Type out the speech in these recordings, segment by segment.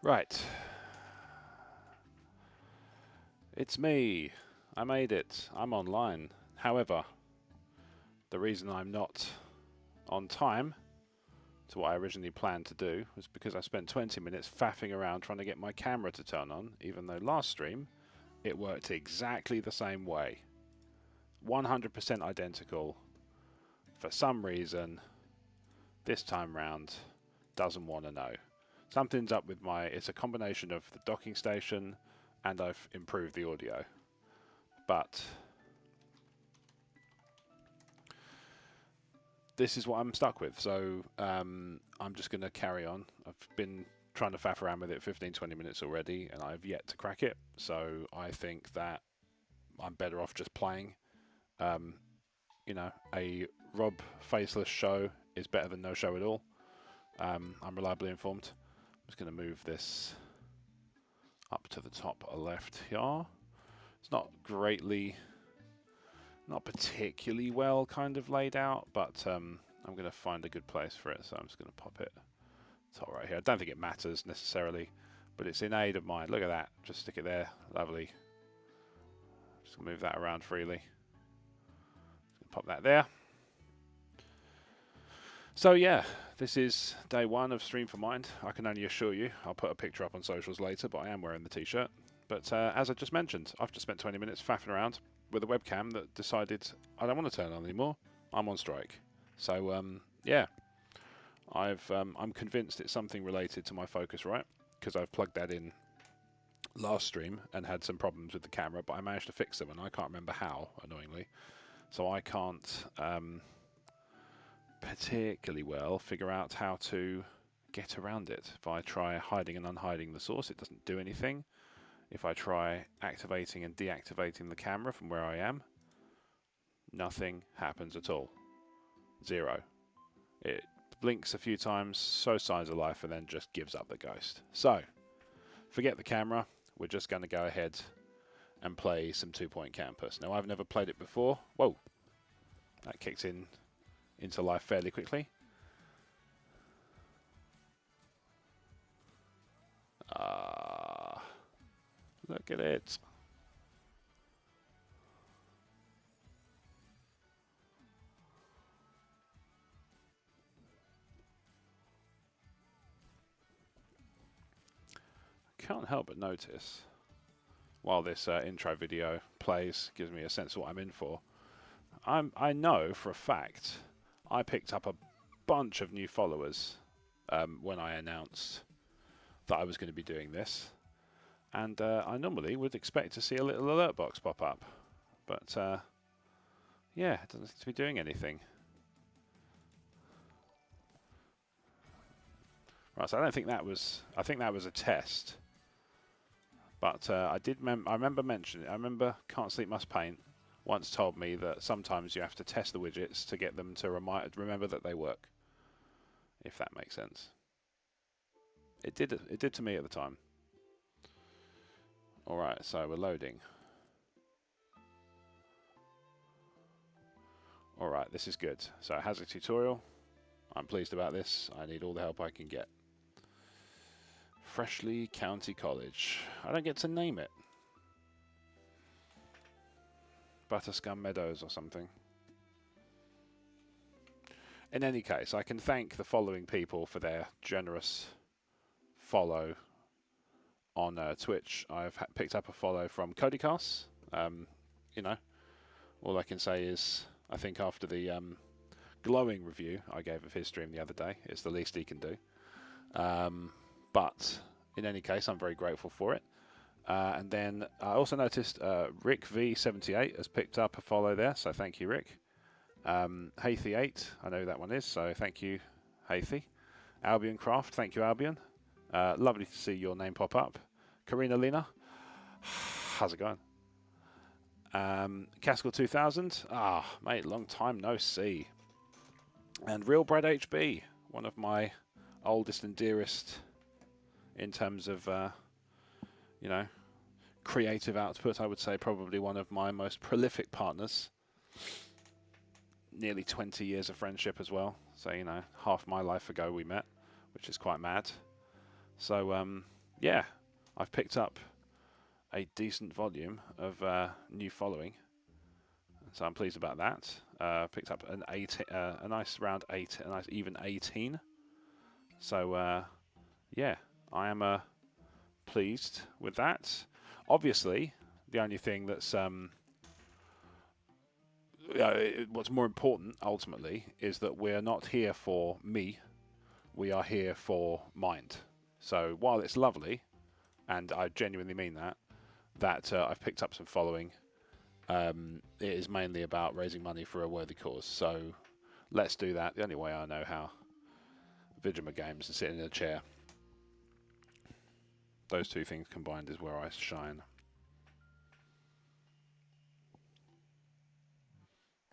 Right, it's me. I made it. I'm online. However, the reason I'm not on time to what I originally planned to do was because I spent 20 minutes faffing around trying to get my camera to turn on, even though last stream it worked exactly the same way. 100% identical. For some reason, this time round doesn't want to know. Something's up with my. It's a combination of the docking station and I've improved the audio. But this is what I'm stuck with. So I'm just going to carry on. I've been trying to faff around with it 15, 20 minutes already, and I've yet to crack it. So I think that I'm better off just playing. Um, a Rob Faceless show is better than no show at all. I'm reliably informed. I'm just going to move this up to the top left here. It's not particularly well kind of laid out, but I'm going to find a good place for it. So I'm just going to pop it top right here. I don't think it matters necessarily, but it's in aid of mine. Look at that. Just stick it there. Lovely. Just move that around freely. Pop that there. So yeah, this is day one of Stream for Mind. I can only assure you, I'll put a picture up on socials later, but I am wearing the t-shirt. But as I just mentioned, I've just spent 20 minutes faffing around with a webcam that decided I don't want to turn on anymore. I'm on strike. So yeah, I'm convinced it's something related to my Focusrite because I've plugged that in last stream and had some problems with the camera, but I managed to fix them and I can't remember how, annoyingly. So I can't particularly well figure out how to get around it. If I try hiding and unhiding the source, it doesn't do anything. If I try activating and deactivating the camera from where I am, nothing happens at all. Zero. It blinks a few times, shows signs of life, and then just gives up the ghost. So, forget the camera. We're just going to go ahead and play some 2 Point Campus. Now, I've never played it before. Whoa, that kicked into life fairly quickly. Ah, look at it. Can't help but notice while this intro video plays, gives me a sense of what I'm in for. I know for a fact I picked up a bunch of new followers when I announced that I was going to be doing this, and I normally would expect to see a little alert box pop up, but yeah, it doesn't seem to be doing anything. Right, so I don't think that was. I think that was a test. But I remember mentioning. I remember Can't Sleep Must Paint once told me that sometimes you have to test the widgets to get them to remember that they work. If that makes sense. It did. It did to me at the time. All right, so we're loading. All right, this is good. So it has a tutorial. I'm pleased about this. I need all the help I can get. Freshley County College. I don't get to name it. Butterscum Meadows or something. In any case, I can thank the following people for their generous follow on Twitch. I've picked up a follow from CodyCast. You know, all I can say is I think after the glowing review I gave of his stream the other day, it's the least he can do. But in any case, I'm very grateful for it. And then I also noticed Rick V78 has picked up a follow there, so thank you, Rick. Hathy8, I know who that one is, so thank you, Hathy. Albion Craft, thank you, Albion. Lovely to see your name pop up. Karina Lina, how's it going? Castle 2000, mate, long time no see. And Real Bread HB, one of my oldest and dearest in terms of, you know, creative output. I would say probably one of my most prolific partners. Nearly 20 years of friendship as well. So, half my life ago we met, which is quite mad. So, yeah, I've picked up a decent volume of new following, so I'm pleased about that. Picked up an a nice round 8, a nice even 18. So yeah, I am pleased with that. Obviously, the only thing that's what's more important ultimately is that we're not here for me. We are here for Mind. So while it's lovely, and I genuinely mean that I've picked up some following, it is mainly about raising money for a worthy cause. So let's do that. The only way I know how. Vigima Games and sitting in a chair. Those two things combined is where I shine.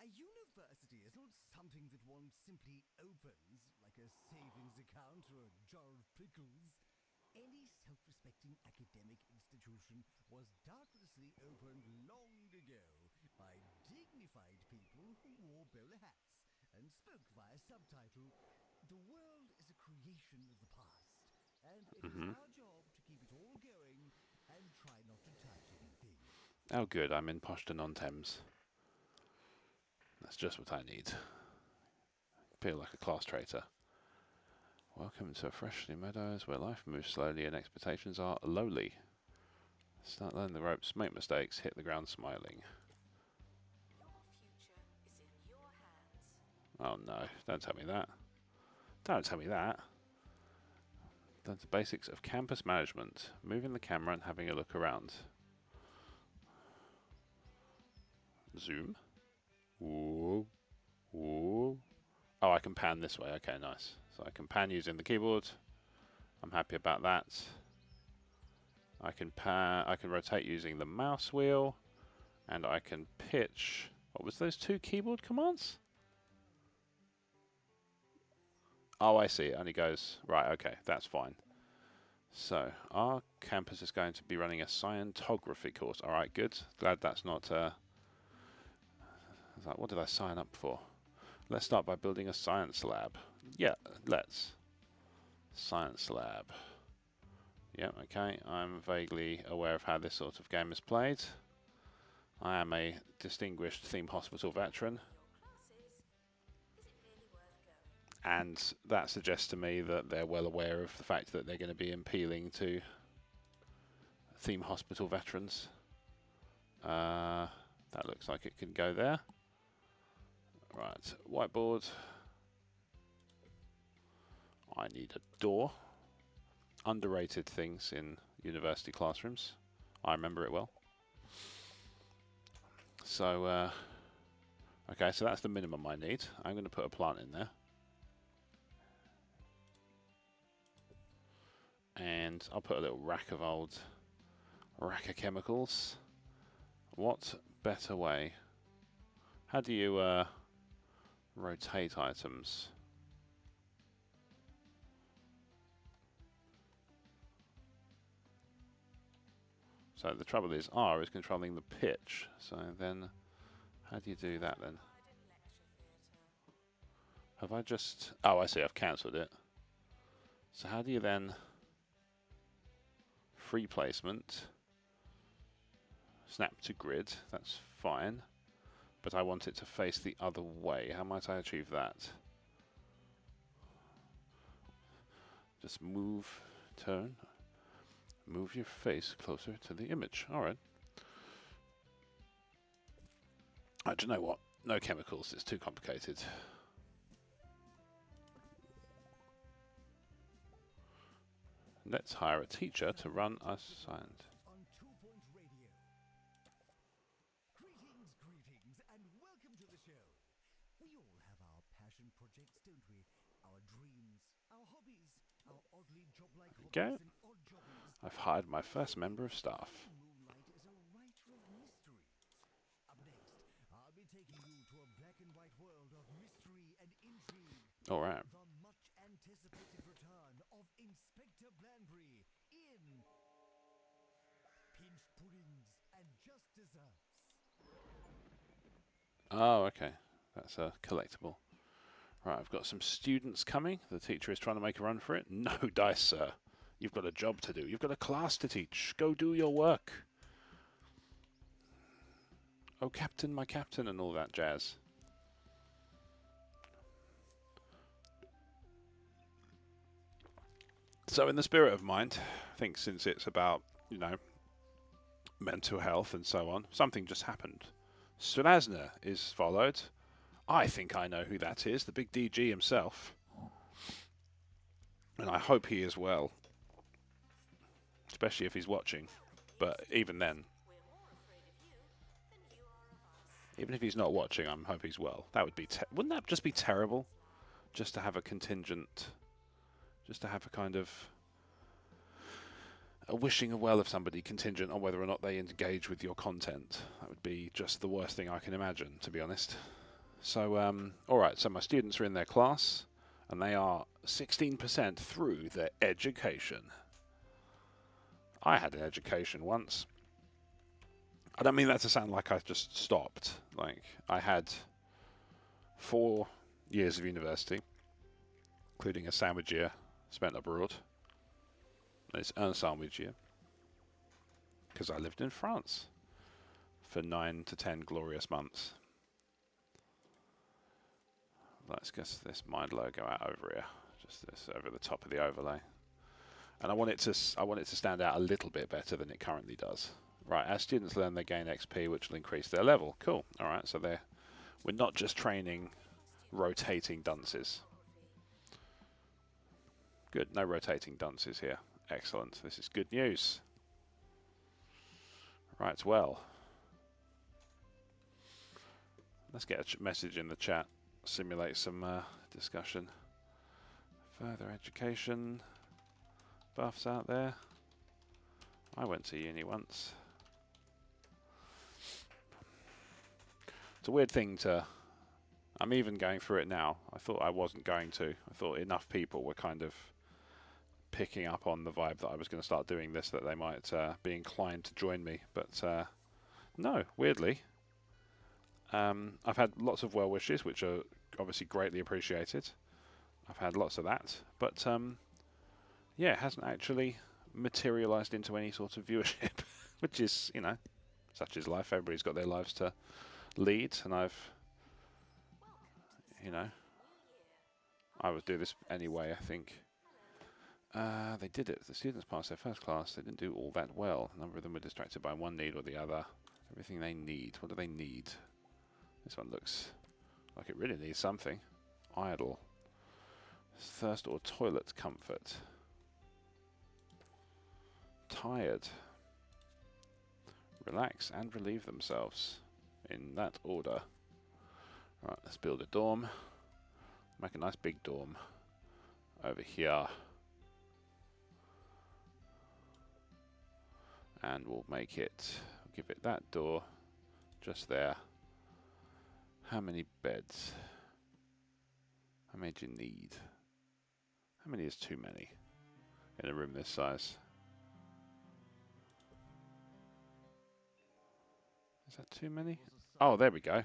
A university is not something that one simply opens, like a savings account or a jar of pickles. Any self-respecting academic institution was doubtlessly opened long ago by dignified people who wore bowler hats and spoke via subtitle. The world is a creation of the past, and it is Hmm. our job to keep it all going and try not to touch anything. Oh, good. I'm in Poshton-on-Thames. That's just what I need. Feel like a class traitor. Welcome to Freshly Meadows, where life moves slowly and expectations are lowly. Start learning the ropes, make mistakes, hit the ground smiling. Your future is in your hands. Oh no, don't tell me that. Don't tell me that. That's the basics of campus management. Moving the camera and having a look around. Zoom. Whoa. Whoa. Oh, I can pan this way. Okay, nice. So I can pan using the keyboard. I'm happy about that. I can pan. I can rotate using the mouse wheel, and I can pitch. What was those two keyboard commands? Oh, I see. It only goes right. Okay, that's fine. So our campus is going to be running a scientography course. All right, good. Glad that's not. Like, what did I sign up for? Let's start by building a science lab. Yeah, let's. Science lab. Yeah, okay. I'm vaguely aware of how this sort of game is played. I am a distinguished theme hospital veteran, and that suggests to me that they're well aware of the fact that they're going to be appealing to theme hospital veterans. That looks like it can go there. Right, whiteboard. I need a door. Underrated things in university classrooms. I remember it well. So, okay, so that's the minimum I need. I'm going to put a plant in there. And I'll put a little rack of chemicals. What better way? How do you rotate items? So the trouble is R is controlling the pitch. So then, how do you do that then? Have I just... Oh, I see, I've cancelled it. So how do you then... Free placement. Snap to grid, that's fine. But I want it to face the other way. How might I achieve that? Just move, turn. Move your face closer to the image. Alright. Do you know what? No chemicals, it's too complicated. Let's hire a teacher to run us science. On 2 Point Radio. Greetings, and welcome to the show. We all have our passion projects, don't we? Our dreams, our hobbies, our oddly job-like hobbies Okay. and odd jobbies. I've hired my first member of staff. Moonlight is a writer of mysteries. Up next, I'll be taking you to a black and white world of mystery and intrigue. Alright. The much anticipated return of Inspector Blandry in Pinch Puddings and Just Desserts. Oh, okay. That's a collectible. Right, I've got some students coming. The teacher is trying to make a run for it. No dice, sir. You've got a job to do. You've got a class to teach. Go do your work. Oh, Captain, my Captain, and all that jazz. So in the spirit of mind, I think since it's about, you know, mental health and so on, something just happened. Surasna is followed. I think I know who that is, the big DG himself. And I hope he is well. Especially if he's watching. But even then, even if he's not watching, I hope he's well. That would be, wouldn't that just be terrible? Just to have a contingent, just to have a kind of a wishing well of somebody contingent on whether or not they engage with your content. That would be just the worst thing I can imagine, to be honest. So, alright, so my students are in their class, and they are 16% through their education. I had an education once. I don't mean that to sound like I just stopped. Like, I had 4 years of university, including a sandwich year spent abroad. It's un sandwich year, because I lived in France for 9 to 10 glorious months. Let's get this mind logo out over here, just this over the top of the overlay, and I want it to stand out a little bit better than it currently does. Right, as students learn, they gain XP, which will increase their level. Cool. All right, so we're not just training rotating dunces. Good, no rotating dunces here. Excellent. This is good news. Right, well, let's get a message in the chat. Simulate some discussion. Further education. Buffs out there. I went to uni once. It's a weird thing to... I'm even going through it now. I thought I wasn't going to. I thought enough people were kind of picking up on the vibe that I was going to start doing this, that they might be inclined to join me. But no, weirdly. I've had lots of well wishes, which are obviously greatly appreciated. I've had lots of that. But yeah, it hasn't actually materialized into any sort of viewership, which is, you know, such is life. Everybody's got their lives to lead, and I would do this anyway, I think. They did it. The students passed their first class. They didn't do all that well. A number of them were distracted by one need or the other. Everything they need. What do they need? This one looks like it really needs something. Idle. Thirst or toilet comfort. Tired. Relax and relieve themselves. In that order. Right, let's build a dorm. Make a nice big dorm over here. And we'll make it, give it that door just there. How many beds? How many do you need? How many is too many in a room this size? Is that too many? Oh, there we go.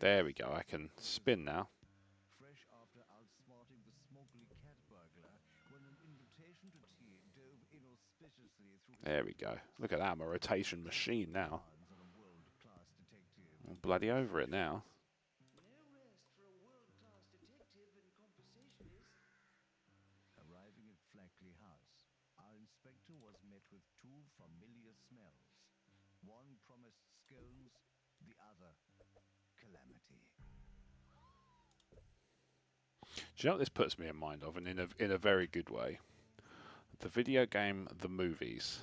There we go. I can spin now. There we go. Look at that. I'm a rotation machine now. I'm bloody over it now. Arriving at Flackley House, our inspector was met with 2 familiar smells. One promised scones, the other calamity. Do you know what this puts me in mind of, and in a very good way? The video game The Movies.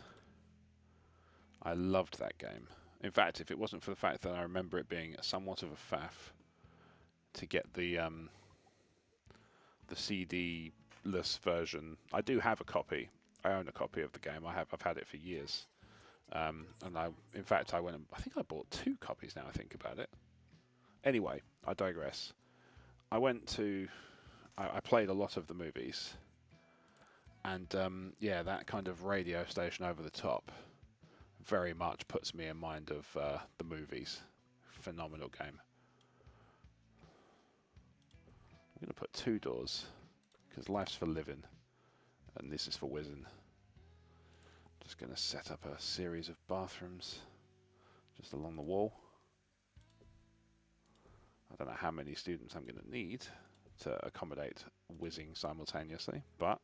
I loved that game. In fact, if it wasn't for the fact that I remember it being somewhat of a faff to get the CD-less version. I do have a copy. I own a copy of the game. I've had it for years. And in fact, I think I bought 2 copies now I think about it. Anyway, I digress. I played a lot of the movies. And yeah, that kind of radio station over the top very much puts me in mind of the movies. Phenomenal game. I'm going to put 2 doors because life's for living. And this is for whizzing. Just going to set up a series of bathrooms just along the wall. I don't know how many students I'm going to need to accommodate whizzing simultaneously, but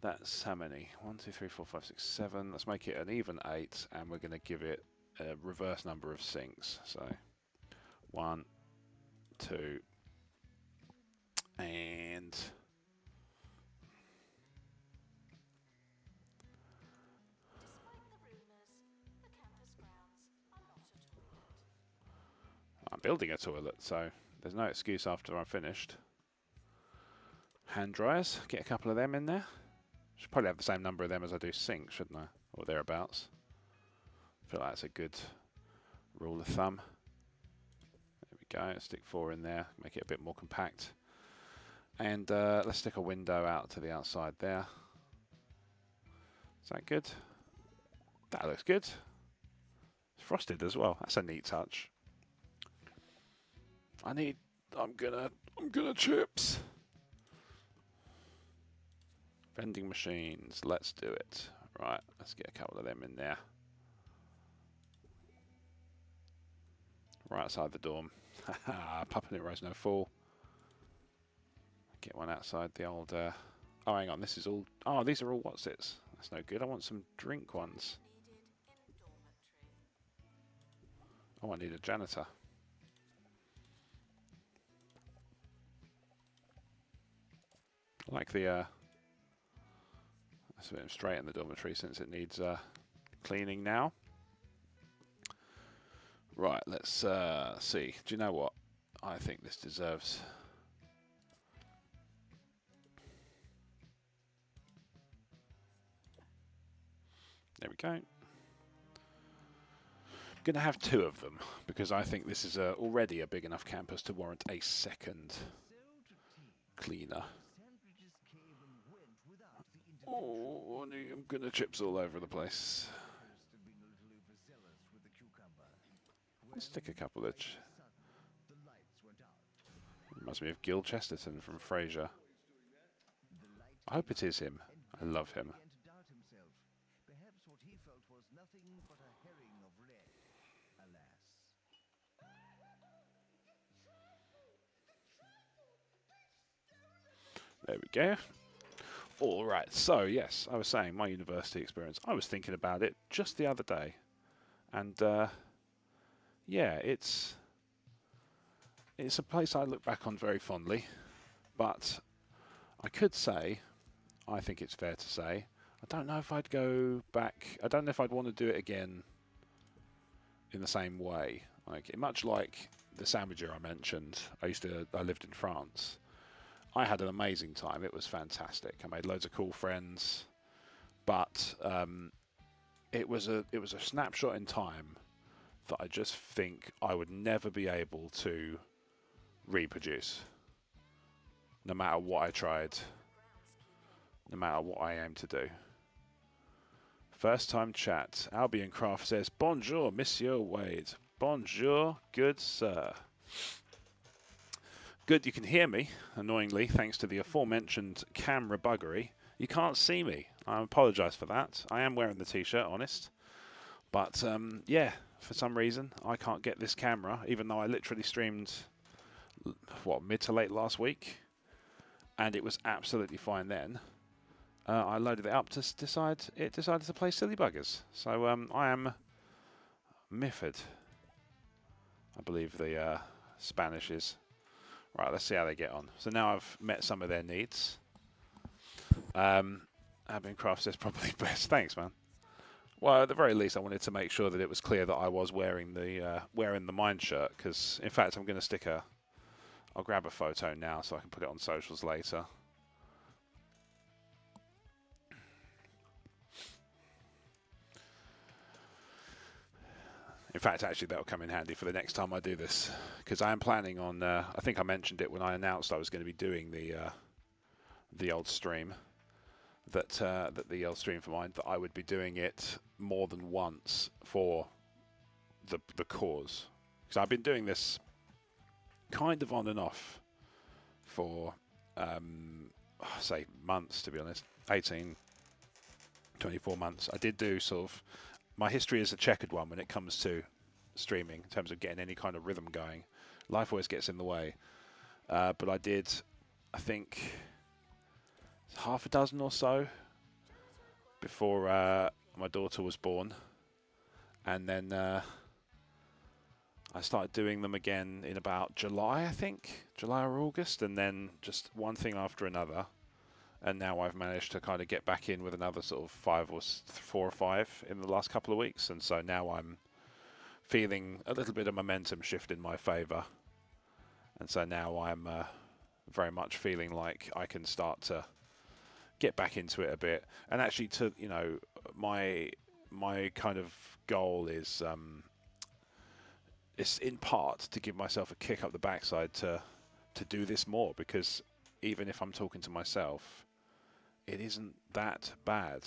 that's how many? 1, 2, 3, 4, 5, 6, 7. Let's make it an even 8, and we're going to give it a reverse number of sinks. So 1, 2, and Despite the rumours, the campus grounds are not a toilet. I'm building a toilet, so there's no excuse after I'm finished. Hand dryers, get a couple of them in there. Should probably have the same number of them as I do sinks, shouldn't I? Or thereabouts. I feel like that's a good rule of thumb. There we go, stick 4 in there, make it a bit more compact. And let's stick a window out to the outside there. Is that good? That looks good. It's frosted as well. That's a neat touch. I'm gonna chips. Vending machines, let's do it. Right, let's get a couple of them in there. Right outside the dorm. Haha, Papa Rose no fall. Get one outside the old, oh hang on, this is all, oh these are all what's its. That's no good, I want some drink ones. Needed in dormitory. Oh, I need a janitor. I like the, let's put him straight in the dormitory since it needs cleaning now. Right, let's see. Do you know what? I think this deserves... There we go. I'm going to have 2 of them because I think this is already a big enough campus to warrant a second cleaner. Oh, I'm going to chips all over the place. Let's stick a couple of... Reminds me of Gil Chesterton from Frasier. I hope it is him. I love him. Perhaps what he felt was nothing but a herring of lead. Alas. There we go. All right, so yes, I was saying my university experience. I was thinking about it just the other day. And yeah, it's a place I look back on very fondly. But I could say, I think it's fair to say, I don't know if I'd go back. I don't know if I'd want to do it again in the same way. Like much like the sandwich I mentioned, I lived in France. I had an amazing time. It was fantastic. I made loads of cool friends, but it was a snapshot in time that I just think I would never be able to reproduce, no matter what I tried, no matter what I aim to do. First time chat. Albion Craft says, "Bonjour, Monsieur Wade." Bonjour, good sir. Good, you can hear me, annoyingly, thanks to the aforementioned camera buggery. You can't see me. I apologise for that. I am wearing the t-shirt, honest. But, yeah, for some reason, I can't get this camera, even though I literally streamed, what, mid to late last week? And it was absolutely fine then. I loaded it up to it decided to play silly buggers. So, I am Mifford, I believe the Spanish is. Right, let's see how they get on. So now I've met some of their needs. Albion Craft says probably best. Thanks, man. Well, at the very least, I wanted to make sure that it was clear that I was wearing the Mind shirt. Because, in fact, I'm going to stick I'll grab a photo now so I can put it on socials later. In fact, actually, that'll come in handy for the next time I do this, because I am planning on. I think I mentioned it when I announced I was going to be doing the old stream. That the old stream for mine, that I would be doing it more than once for the cause. Because I've been doing this kind of on and off for say months, to be honest, 18, 24 months. I did do sort of, my history is a checkered one when it comes to streaming in terms of getting any kind of rhythm going. Life always gets in the way. But I did, I think, half a dozen or so before my daughter was born. And then I started doing them again in about July, I think, July or August, and then just one thing after another. And now I've managed to kind of get back in with another sort of 4 or 5 in the last couple of weeks. And so now I'm feeling a little bit of momentum shift in my favour. And so now I'm very much feeling like I can start to get back into it a bit. And actually, to my kind of goal is it's in part to give myself a kick up the backside to do this more, because even if I'm talking to myself, it isn't that bad.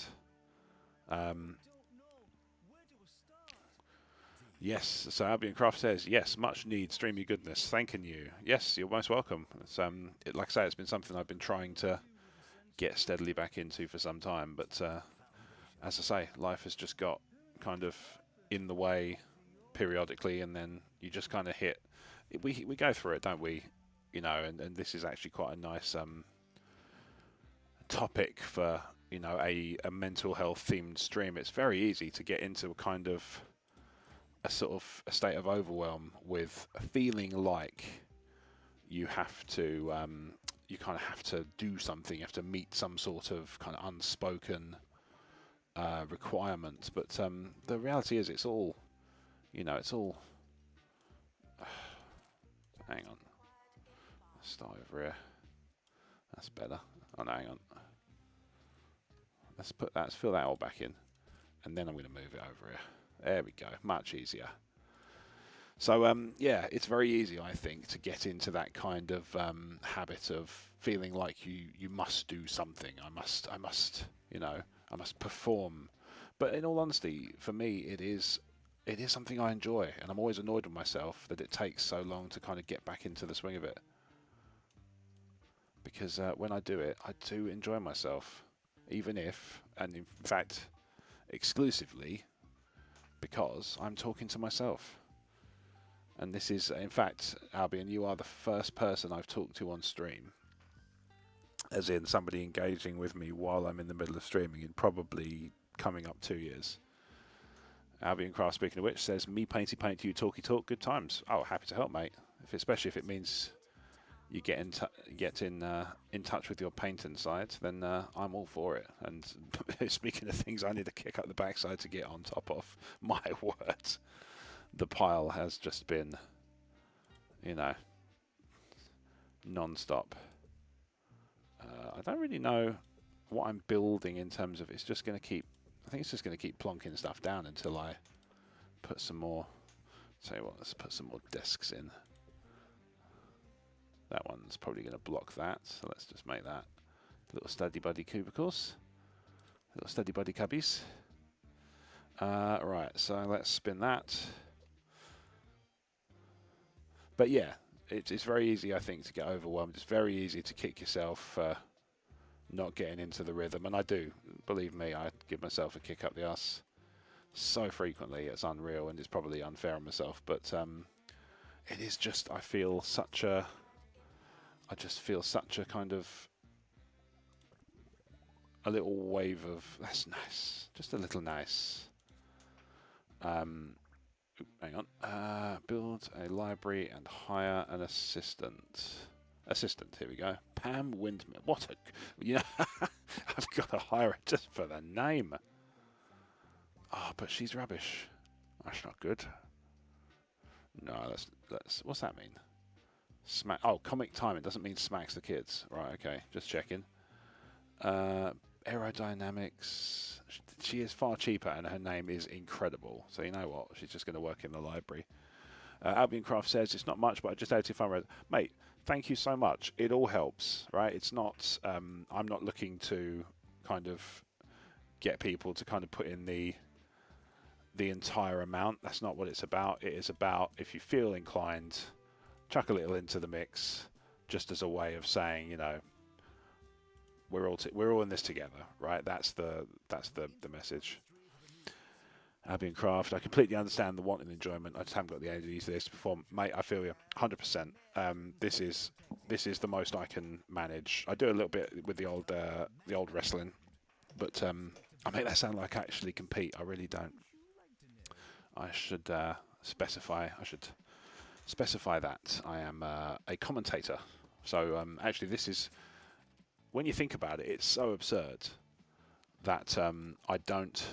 Yes, so Albion Craft says, yes, much need streamy goodness. Thanking you. Yes, you're most welcome. It's, like I say, it's been something I've been trying to get steadily back into for some time. But as I say, life has just got kind of in the way periodically, and then you just kind of hit. We go through it, don't we? And this is actually quite a nice topic for a mental health themed stream. It's very easy to get into a kind of a state of overwhelm with a feeling like you have to you kind of have to do something, you have to meet some sort of kind of unspoken requirement. But the reality is it's all it's all hang on, let's start over here. That's better. Oh no, hang on, let's fill that all back in, and then I'm going to move it over here. There we go, much easier. So yeah, it's very easy, I think, to get into that kind of habit of feeling like you must do something. I must perform. But in all honesty, for me, it is something I enjoy, and I'm always annoyed with myself that it takes so long to kind of get back into the swing of it. Because when I do it, I do enjoy myself, even if, and in fact, exclusively, because I'm talking to myself. And this is, in fact, Albion, you are the first person I've talked to on stream, as in somebody engaging with me while I'm in the middle of streaming, in probably coming up 2 years. Albion Craft, speaking of which, says, me painty paint, you talky talk, good times. Oh, happy to help, mate. Especially if it means you get in touch with your painting side, then I'm all for it. And speaking of things I need to kick up the backside to get on top of, my word, the pile has just been, non-stop. I don't really know what I'm building in terms of, it's just going to keep, I think it's just going to keep plonking stuff down until I put some more, tell you what, let's put some more desks in. That one's probably going to block that, so let's just make that little study buddy cubicles, little study buddy cubbies. Right, so let's spin that. But yeah, it's very easy, I think, to get overwhelmed. It's very easy to kick yourself not getting into the rhythm, and I do, believe me, I give myself a kick up the arse so frequently, it's unreal, and it's probably unfair on myself, but it is just, I just feel such a kind of a little wave of, that's nice, just a little nice. Hang on, build a library and hire an assistant. Here we go. Pam Windmill. What a, I've got to hire her just for the name. Oh, but she's rubbish. That's not good. No, let's. What's that mean? Smack. Oh, comic time. It doesn't mean smacks the kids. Right. Okay. Just checking. Aerodynamics. She is far cheaper, and her name is incredible. So you know what? She's just going to work in the library. Albion Craft says it's not much, but I just added fun. Mate, thank you so much. It all helps, right? It's not. I'm not looking to kind of get people to kind of put in the entire amount. That's not what it's about. It is about, if you feel inclined, chuck a little into the mix, just as a way of saying, we're all in this together, right? That's the message. Albion Craft. I completely understand the want and enjoyment. I just haven't got the energy to this before, mate. I feel you, 100%. This is the most I can manage. I do a little bit with the old wrestling, but I make that sound like I actually compete. I really don't. I should specify. I should specify that I am a commentator. So actually, this is, when you think about it, it's so absurd that I don't,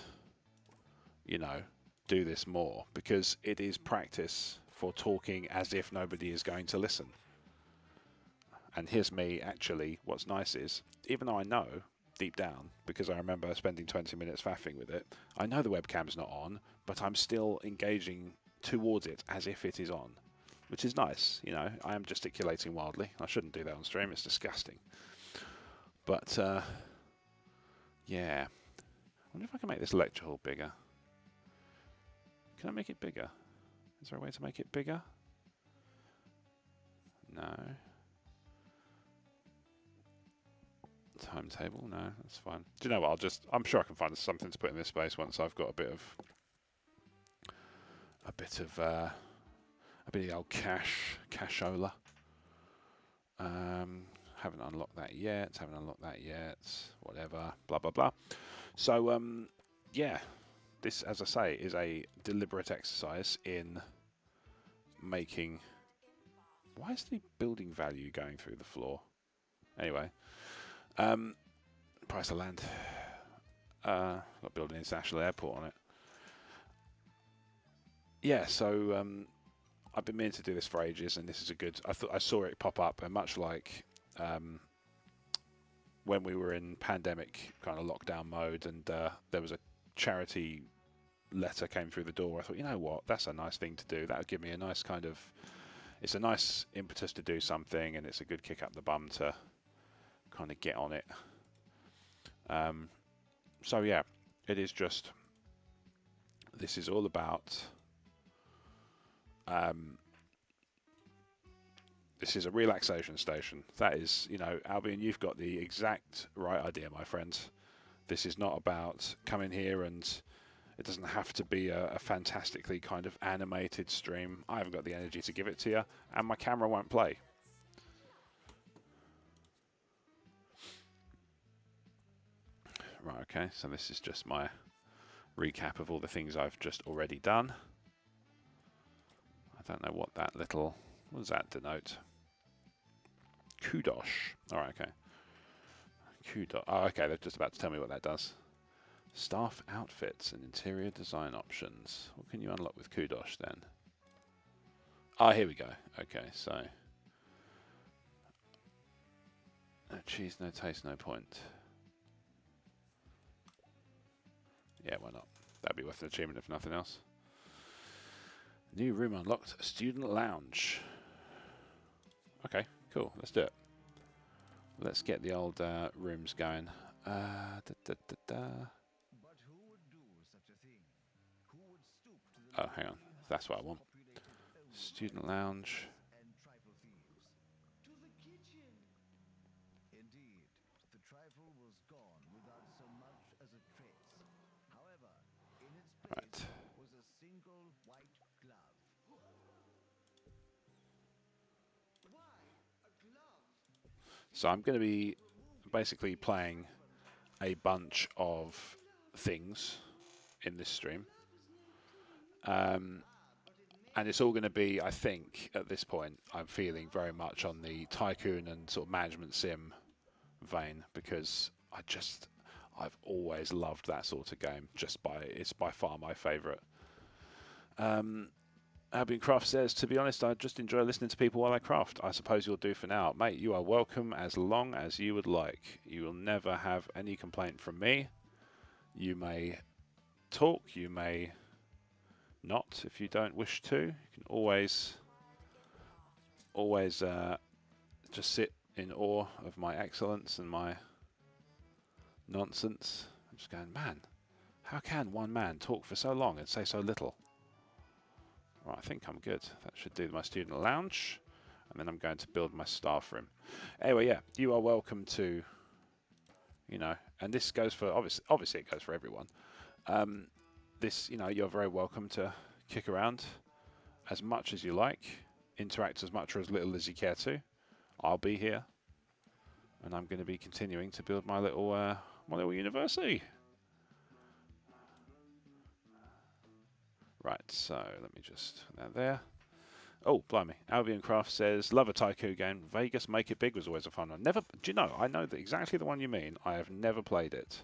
do this more, because it is practice for talking as if nobody is going to listen. And here's me actually, what's nice is, even though I know deep down, because I remember spending 20 minutes faffing with it, I know the webcam's not on, but I'm still engaging towards it as if it is on, which is nice. I am gesticulating wildly. I shouldn't do that on stream, it's disgusting. But yeah, I wonder if I can make this lecture hall bigger. Can I make it bigger? Is there a way to make it bigger? No. Timetable? No, that's fine. Do you know what? I'm sure I can find something to put in this space once I've got a bit of the old cashola. Haven't unlocked that yet. Whatever. Blah blah blah. So yeah. This, as I say, is a deliberate exercise in making... Why is the building value going through the floor? Anyway, price of land. Got building an international airport on it. Yeah, so I've been meaning to do this for ages, and this is a good... I saw it pop up, and much like when we were in pandemic kind of lockdown mode, and there was a charity letter came through the door, I thought, you know what, that's a nice thing to do. That would give me a nice kind of... It's a nice impetus to do something, and it's a good kick up the bum to kind of get on it. So yeah, it is just... This is all about... this is a relaxation station. That is, Albion, you've got the exact right idea, my friends. This is not about coming here, and it doesn't have to be a fantastically kind of animated stream. I haven't got the energy to give it to you, and my camera won't play. Right, okay, so this is just my recap of all the things I've just already done. I don't know what that little... What does that denote? Kudos. Alright, okay. Kudos. Oh, okay, they're just about to tell me what that does. Staff outfits and interior design options. What can you unlock with Kudos then? Ah, here we go. Okay, so... No cheese, no taste, no point. Yeah, why not? That'd be worth an achievement if nothing else. New room unlocked. Student lounge. Okay, cool. Let's do it. Let's get the old rooms going. But who would do such a thing? Who would stoop to the Oh, hang on. That's what I want. Student lounge. and trifle thieves? To the kitchen! Indeed, the trifle was gone without so much as a trace. However, in its place was a single white glove. Why a glove? So I'm going to be basically playing a bunch of things in this stream. And it's all going to be, I think, at this point, I'm feeling very much on the tycoon and sort of management sim vein, because I've always loved that sort of game. It's by far my favourite. Albion Craft says, to be honest, I just enjoy listening to people while I craft. I suppose you'll do for now. Mate, you are welcome as long as you would like. You will never have any complaint from me. You may talk, you may not if you don't wish to. You can always just sit in awe of my excellence and my nonsense. I'm just going, man, how can one man talk for so long and say so little? Right, I think I'm good. That should do my student lounge. And then I'm going to build my staff room. Anyway, yeah, you are welcome to you know, and this goes for obviously it goes for everyone. This, you know, you're very welcome to kick around as much as you like, interact as much or as little as you care to. I'll be here, and I'm going to be continuing to build my little university. Right, so let me just put that there. Oh, blimey. Albion Craft says, love a Tycoon game. Vegas Make It Big was always a fun one. Never, do you know, I know that exactly the one you mean. I have never played it.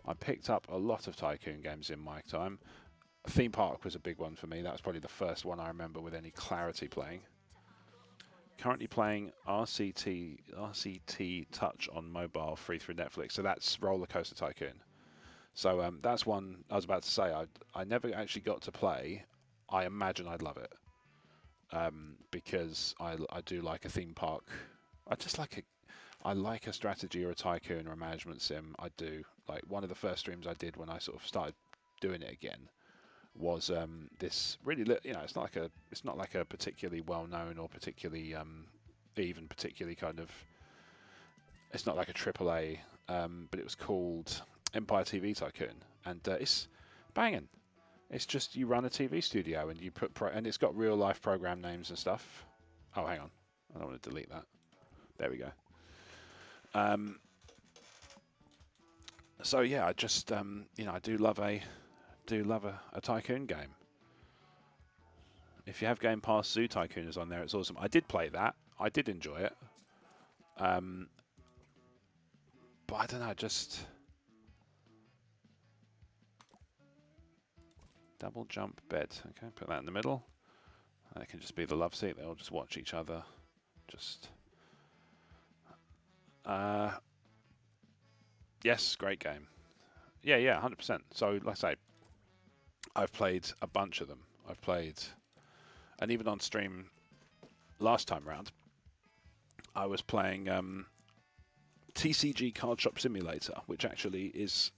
I picked up a lot of Tycoon games in my time. Theme Park was a big one for me. That was probably the first one I remember with any clarity playing. Currently playing RCT Touch on mobile free through Netflix. So that's Roller Coaster Tycoon. So that's one I was about to say. I never actually got to play. I imagine I'd love it. Because I do like a theme park. I like a strategy or a tycoon or a management sim. I do. Like one of the first streams I did when I sort of started doing it again was this really, you know, it's not like a particularly well known or particularly even particularly kind of. It's not like a AAA, but it was called Empire TV Tycoon, and it's banging. It's just you run a TV studio and you put and it's got real life program names and stuff. Oh, hang on, I don't want to delete that. There we go. So yeah, I just you know, I do love a tycoon game. If you have Game Pass, Zoo Tycoon is on there. It's awesome. I did play that. I did enjoy it. But I don't know, just double jump bed. Okay, put that in the middle. That can just be the love seat. They'll just watch each other. Just yes, great game. Yeah, 100%. So, like I say, I've played a bunch of them. I've played, and even on stream last time round, I was playing TCG Card Shop Simulator, which actually is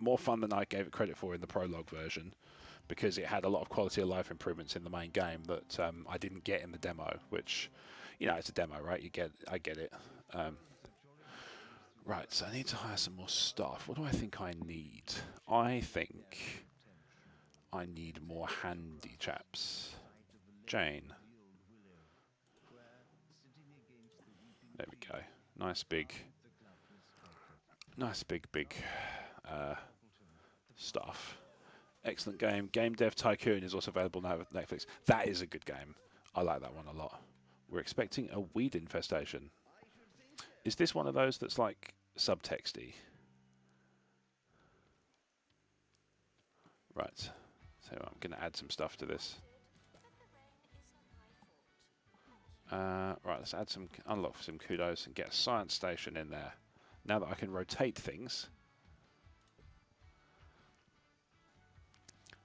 more fun than I gave it credit for in the prologue version, because it had a lot of quality of life improvements in the main game that I didn't get in the demo. Which, you know, it's a demo, right? I get it. Right, so I need to hire some more staff. What do I think I need? I think I need more handy chaps. Jane. There we go. Nice big stuff. Excellent game. Game Dev Tycoon is also available now with Netflix. That is a good game. I like that one a lot. We're expecting a weed infestation. Is this one of those that's like subtexty? Right. So I'm going to add some stuff to this. Right, let's add some, unlock some kudos and get a science station in there. Now that I can rotate things.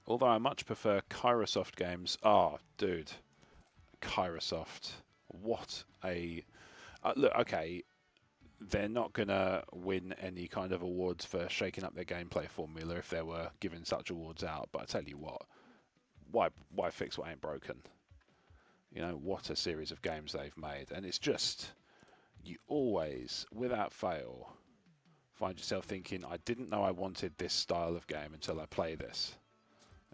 Although I much prefer Kairosoft games. Oh, dude. Kairosoft. What a... look, okay, they're not going to win any kind of awards for shaking up their gameplay formula if they were giving such awards out. But I tell you what, why fix what ain't broken? You know, what a series of games they've made. And it's just, you always, without fail, find yourself thinking, I didn't know I wanted this style of game until I play this.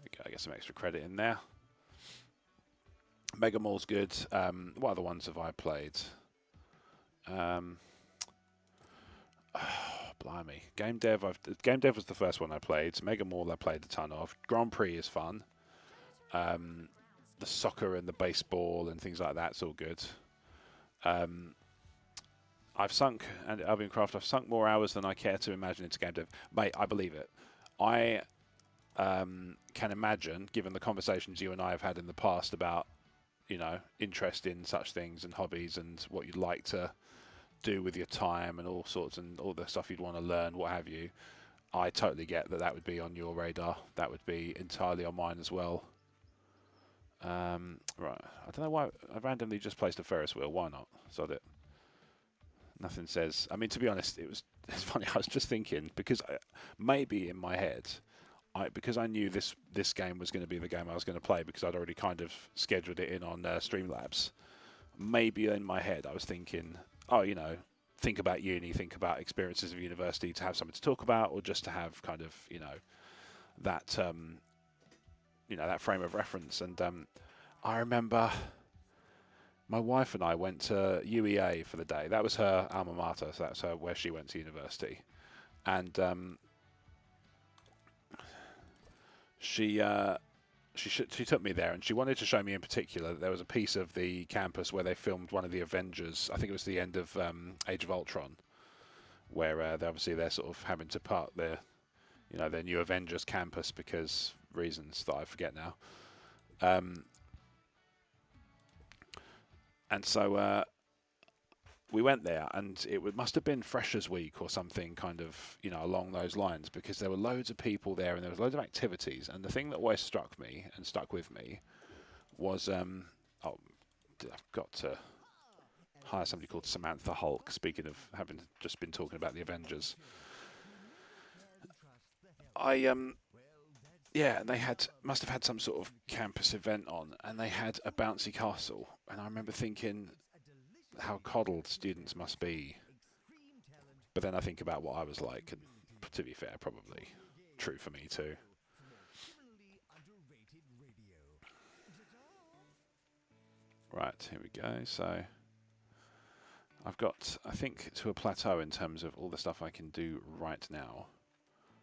Okay, I get some extra credit in there. Mega Mall's good. What other ones have I played? Oh, blimey. Game Dev was the first one I played. Mega Mall I played a ton of. Grand Prix is fun. The soccer and the baseball and things like that's all good. I've sunk, and Albion Craft, I've sunk more hours than I care to imagine into game dev. Mate, I believe it. I can imagine, given the conversations you and I have had in the past about, you know, interest in such things and hobbies and what you'd like to do with your time and all sorts and all the stuff you'd want to learn, what have you. I totally get that that would be on your radar. That would be entirely on mine as well. Right, I don't know why I randomly just placed a Ferris wheel. Why not? Sod it. Nothing says. I mean, to be honest, it's funny. I was just thinking because maybe in my head, because I knew this game was going to be the game I was going to play because I'd already kind of scheduled it in on Streamlabs. Maybe in my head I was thinking, oh, you know, think about uni, think about experiences of university, to have something to talk about, or just to have kind of that that frame of reference. And I remember my wife and I went to UEA for the day. That was her alma mater, so that's where she went to university. And she took me there, and she wanted to show me in particular that there was a piece of the campus where they filmed one of the Avengers. I think it was the end of Age of Ultron, where they're sort of having to part their new Avengers campus because reasons that I forget now. And so we went there, and it must have been Freshers Week or something kind of, along those lines, because there were loads of people there and there was loads of activities. And the thing that always struck me and stuck with me was, I've got to hire somebody called Samantha Hulk, speaking of having just been talking about the Avengers. Yeah, they must have had some sort of campus event on, and they had a bouncy castle. And I remember thinking how coddled students must be. But then I think about what I was like, and to be fair, probably true for me too. Right, here we go. So I've got, I think, to a plateau in terms of all the stuff I can do right now.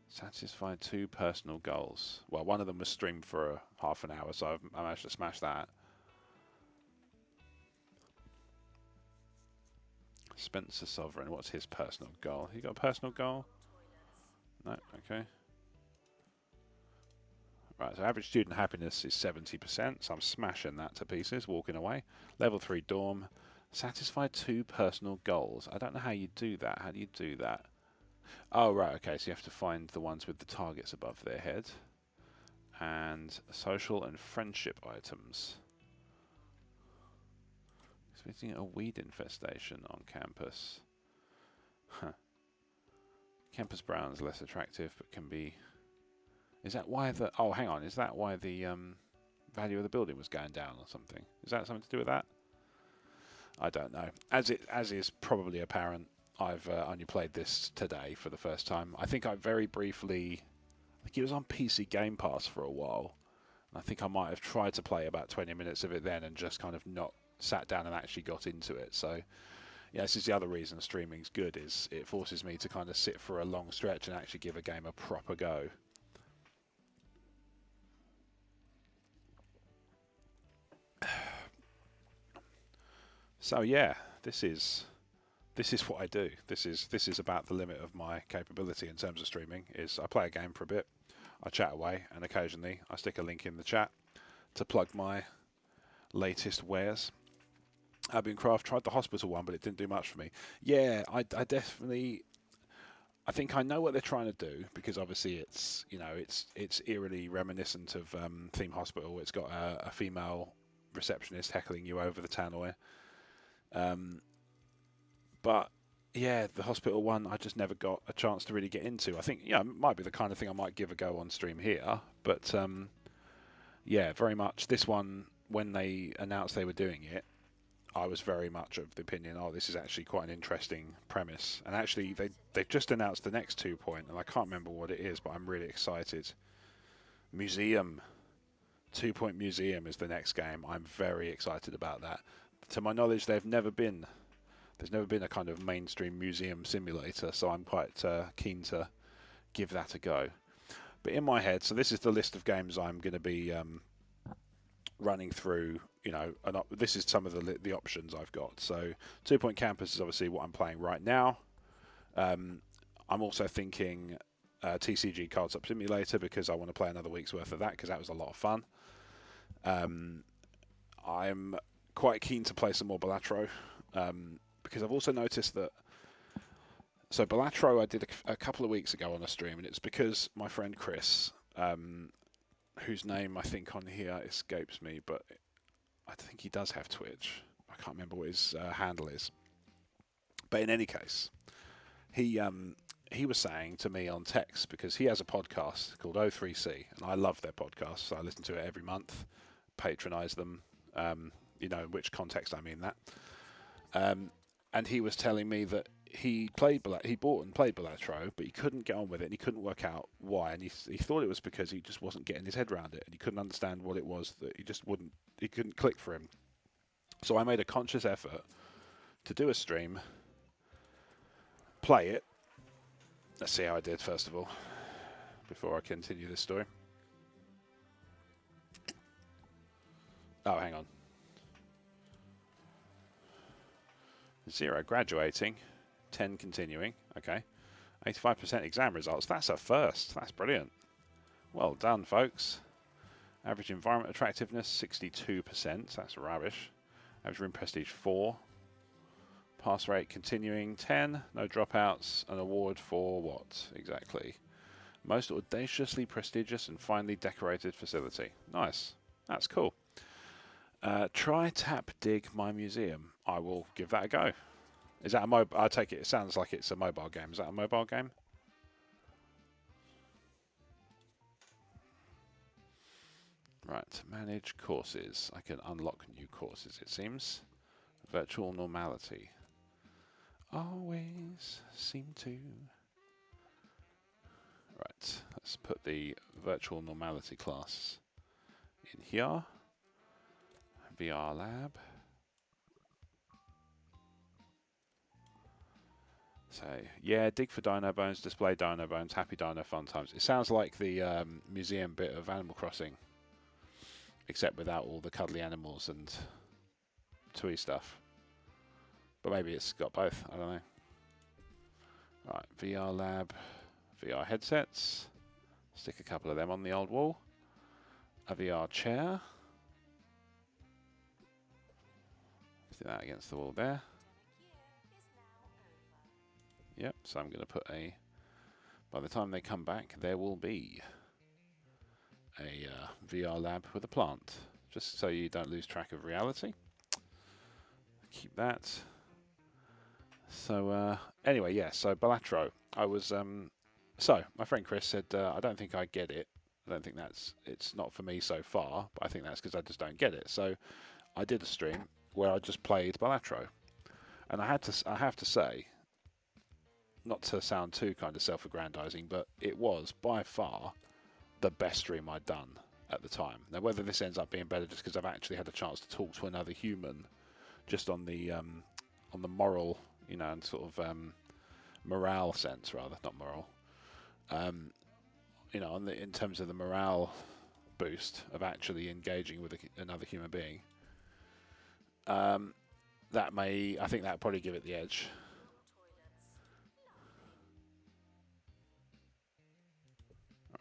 Satisfy 2 personal goals. Well, one of them was streamed for half an hour, so I managed to smash that. Spencer Sovereign, what's his personal goal? He got a personal goal? No, okay. Right, so average student happiness is 70%, so I'm smashing that to pieces, walking away. Level 3 dorm. Satisfy 2 personal goals. I don't know how you do that. How do you do that? Oh, right, okay, so you have to find the ones with the targets above their head. And social and friendship items. Expecting a weed infestation on campus. Huh. Campus brown is less attractive, but can be... Is that why the... Oh, hang on, is that why the value of the building was going down or something? Is that something to do with that? I don't know. As is probably apparent, I've only played this today for the first time. I think I very briefly... I think it was on PC Game Pass for a while. I think I might have tried to play about 20 minutes of it then and just kind of not sat down and actually got into it. So, yeah, this is the other reason streaming's good, is it forces me to kind of sit for a long stretch and actually give a game a proper go. So yeah, this is what I do. This is about the limit of my capability in terms of streaming. Is I play a game for a bit, I chat away, and occasionally I stick a link in the chat to plug my latest wares. Albion Craft tried the hospital one, but it didn't do much for me. Yeah, I definitely... I think I know what they're trying to do, because obviously it's it's eerily reminiscent of Theme Hospital. It's got a female receptionist heckling you over the tannoy. But yeah, the hospital one I just never got a chance to really get into. I think it might be the kind of thing I might give a go on stream here, but yeah, very much this one, when they announced they were doing it, I was very much of the opinion, oh, this is actually quite an interesting premise. And actually, they've just announced the next 2 point, and I can't remember what it is, but I'm really excited. Museum. 2 Point Museum is the next game. I'm very excited about that. To my knowledge, there's never been a kind of mainstream museum simulator, so I'm quite keen to give that a go. But in my head, so this is the list of games I'm going to be running through, and this is some of the options I've got. So 2 Point Campus is obviously what I'm playing right now. I'm also thinking TCG Card Swap Simulator, because I want to play another week's worth of that, because that was a lot of fun. I'm quite keen to play some more Balatro, because I've also noticed that... So Balatro I did a couple of weeks ago on a stream, and it's because my friend Chris... whose name I think on here escapes me, but I think he does have Twitch. I can't remember what his handle is. But in any case, he was saying to me on text, because he has a podcast called O3C, and I love their podcast, so I listen to it every month, patronise them, in which context I mean that. And he was telling me that he bought and played Balatro, but he couldn't get on with it, and he couldn't work out why, and he thought it was because he just wasn't getting his head around it, and he couldn't understand what it was that he couldn't click for him. So I made a conscious effort to do a stream, play it. Let's see how I did first of all, before I continue this story. Oh, hang on. 0 graduating, 10 continuing. Okay. 85% exam results. That's a first. That's brilliant. Well done, folks. Average environment attractiveness, 62%. That's rubbish. Average room prestige, 4. Pass rate continuing, 10. No dropouts. An award for what exactly? Most audaciously prestigious and finely decorated facility. Nice. That's cool. Try tap dig my museum. I will give that a go. Is that a mobile? I take it sounds like it's a mobile game. Is that a mobile game? Right, manage courses. I can unlock new courses, it seems. Virtual normality. Always seem to. Right, let's put the virtual normality class in here. VR lab. So, yeah, dig for dino bones, display dino bones, happy dino fun times. It sounds like the museum bit of Animal Crossing, except without all the cuddly animals and twee stuff. But maybe it's got both, I don't know. Right, VR lab, VR headsets. Stick a couple of them on the old wall. A VR chair. Stick that against the wall there. Yep, so I'm going to put a... By the time they come back, there will be a VR lab with a plant. Just so you don't lose track of reality. Keep that. So, anyway, yeah, so Balatro. I was... So, my friend Chris said, I don't think I get it. I don't think it's not for me so far, but I think that's because I just don't get it. So, I did a stream where I just played Balatro. And I have to say, not to sound too kind of self-aggrandizing, but it was by far the best stream I'd done at the time. Now, whether this ends up being better just because I've actually had a chance to talk to another human, just on the moral, you know, and sort of morale sense, rather, not moral. You know, in terms of the morale boost of actually engaging with another human being, I think that probably give it the edge.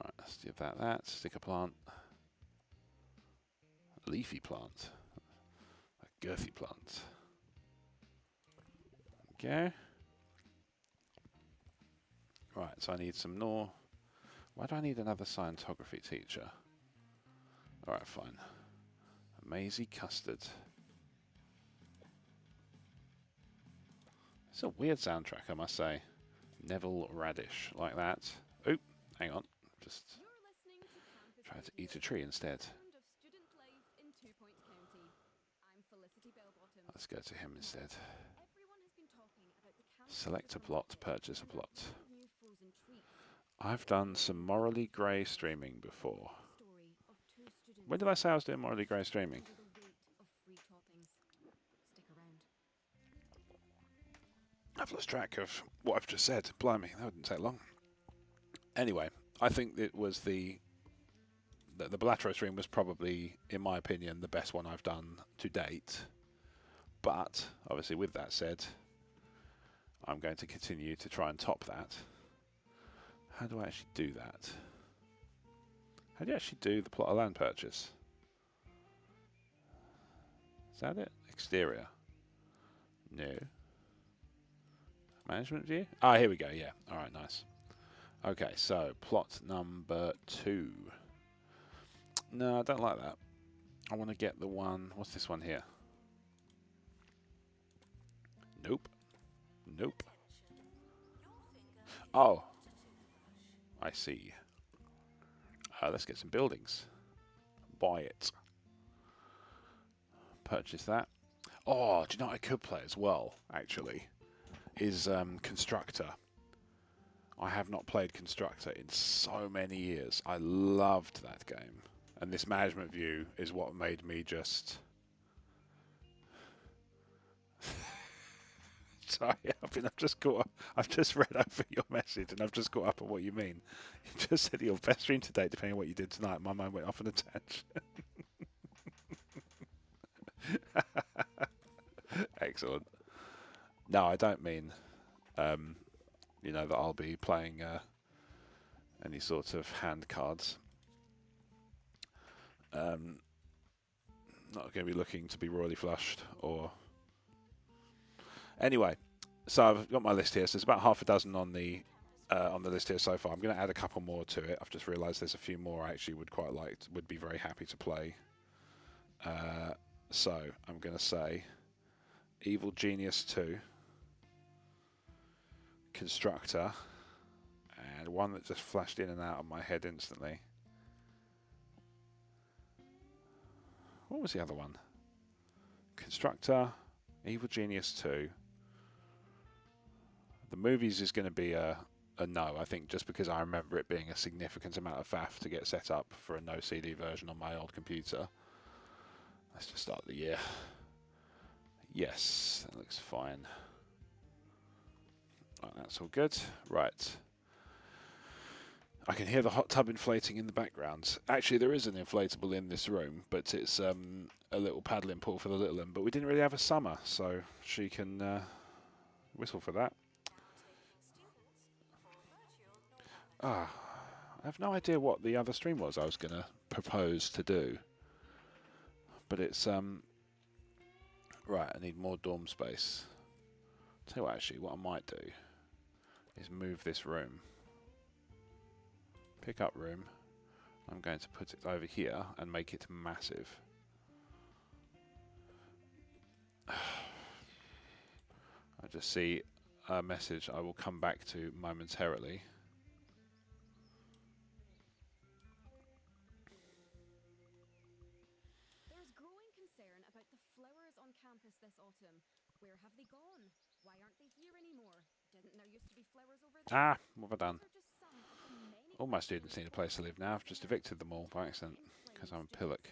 Alright, let's give that. Stick a plant. A leafy plant. A girthy plant. Okay. Right, so I need some more. Why do I need another scientography teacher? Alright, fine. Maisie Custard. It's a weird soundtrack, I must say. Neville Radish, like that. Oop, hang on. Just try to eat a tree instead. Let's go to him instead. Select a plot, purchase a plot. I've done some morally grey streaming before. When did I say I was doing morally grey streaming? I've lost track of what I've just said. Blimey, that wouldn't take long. Anyway, I think it was the Balatro stream was probably, in my opinion, the best one I've done to date. But, obviously with that said, I'm going to continue to try and top that. How do I actually do that? How do you actually do the plot of land purchase? Is that it? Exterior. No. Management view? Ah, here we go, yeah. Alright, nice. Okay, so plot number 2. No, I don't like that. I want to get the one... What's this one here? Nope. Nope. Oh. I see. Let's get some buildings. Buy it. Purchase that. Oh, do you know what I could play as well, actually? is Constructor. I have not played Constructor in so many years. I loved that game. And this management view is what made me just... Sorry, I've just caught up. I've just read over your message and I've just caught up on what you mean. You just said your best stream to date, depending on what you did tonight. My mind went off on a tangent. Excellent. No, I don't mean, you know, that I'll be playing any sort of hand cards. Not going to be looking to be royally flushed or... Anyway, so I've got my list here. So there's about half a dozen on the list here so far. I'm going to add a couple more to it. I've just realised there's a few more I actually would quite like, would be very happy to play. So I'm going to say Evil Genius 2, Constructor, and one that just flashed in and out of my head instantly. What was the other one? Constructor, Evil Genius 2. The movies is going to be a no, I think, just because I remember it being a significant amount of faff to get set up for a no CD version on my old computer. Let's just start the year. Yes, that looks fine. Right, that's all good. Right. I can hear the hot tub inflating in the background. Actually, there is an inflatable in this room, but it's a little paddling pool for the little one. But we didn't really have a summer, so she can whistle for that. I have no idea what the other stream was I was going to propose to do. But it's, right, I need more dorm space. Tell you what, actually, what I might do is move this room. Pick up room. I'm going to put it over here and make it massive. I just see a message I will come back to momentarily. There's growing concern about the flowers on campus this autumn. Where have they gone? Why aren't they here anymore? Didn't there used to be flowers over there? Ah, what have I done? These are just some of the many All my questions students need a place to live now. I've just evicted them all by accident because I'm a pillock.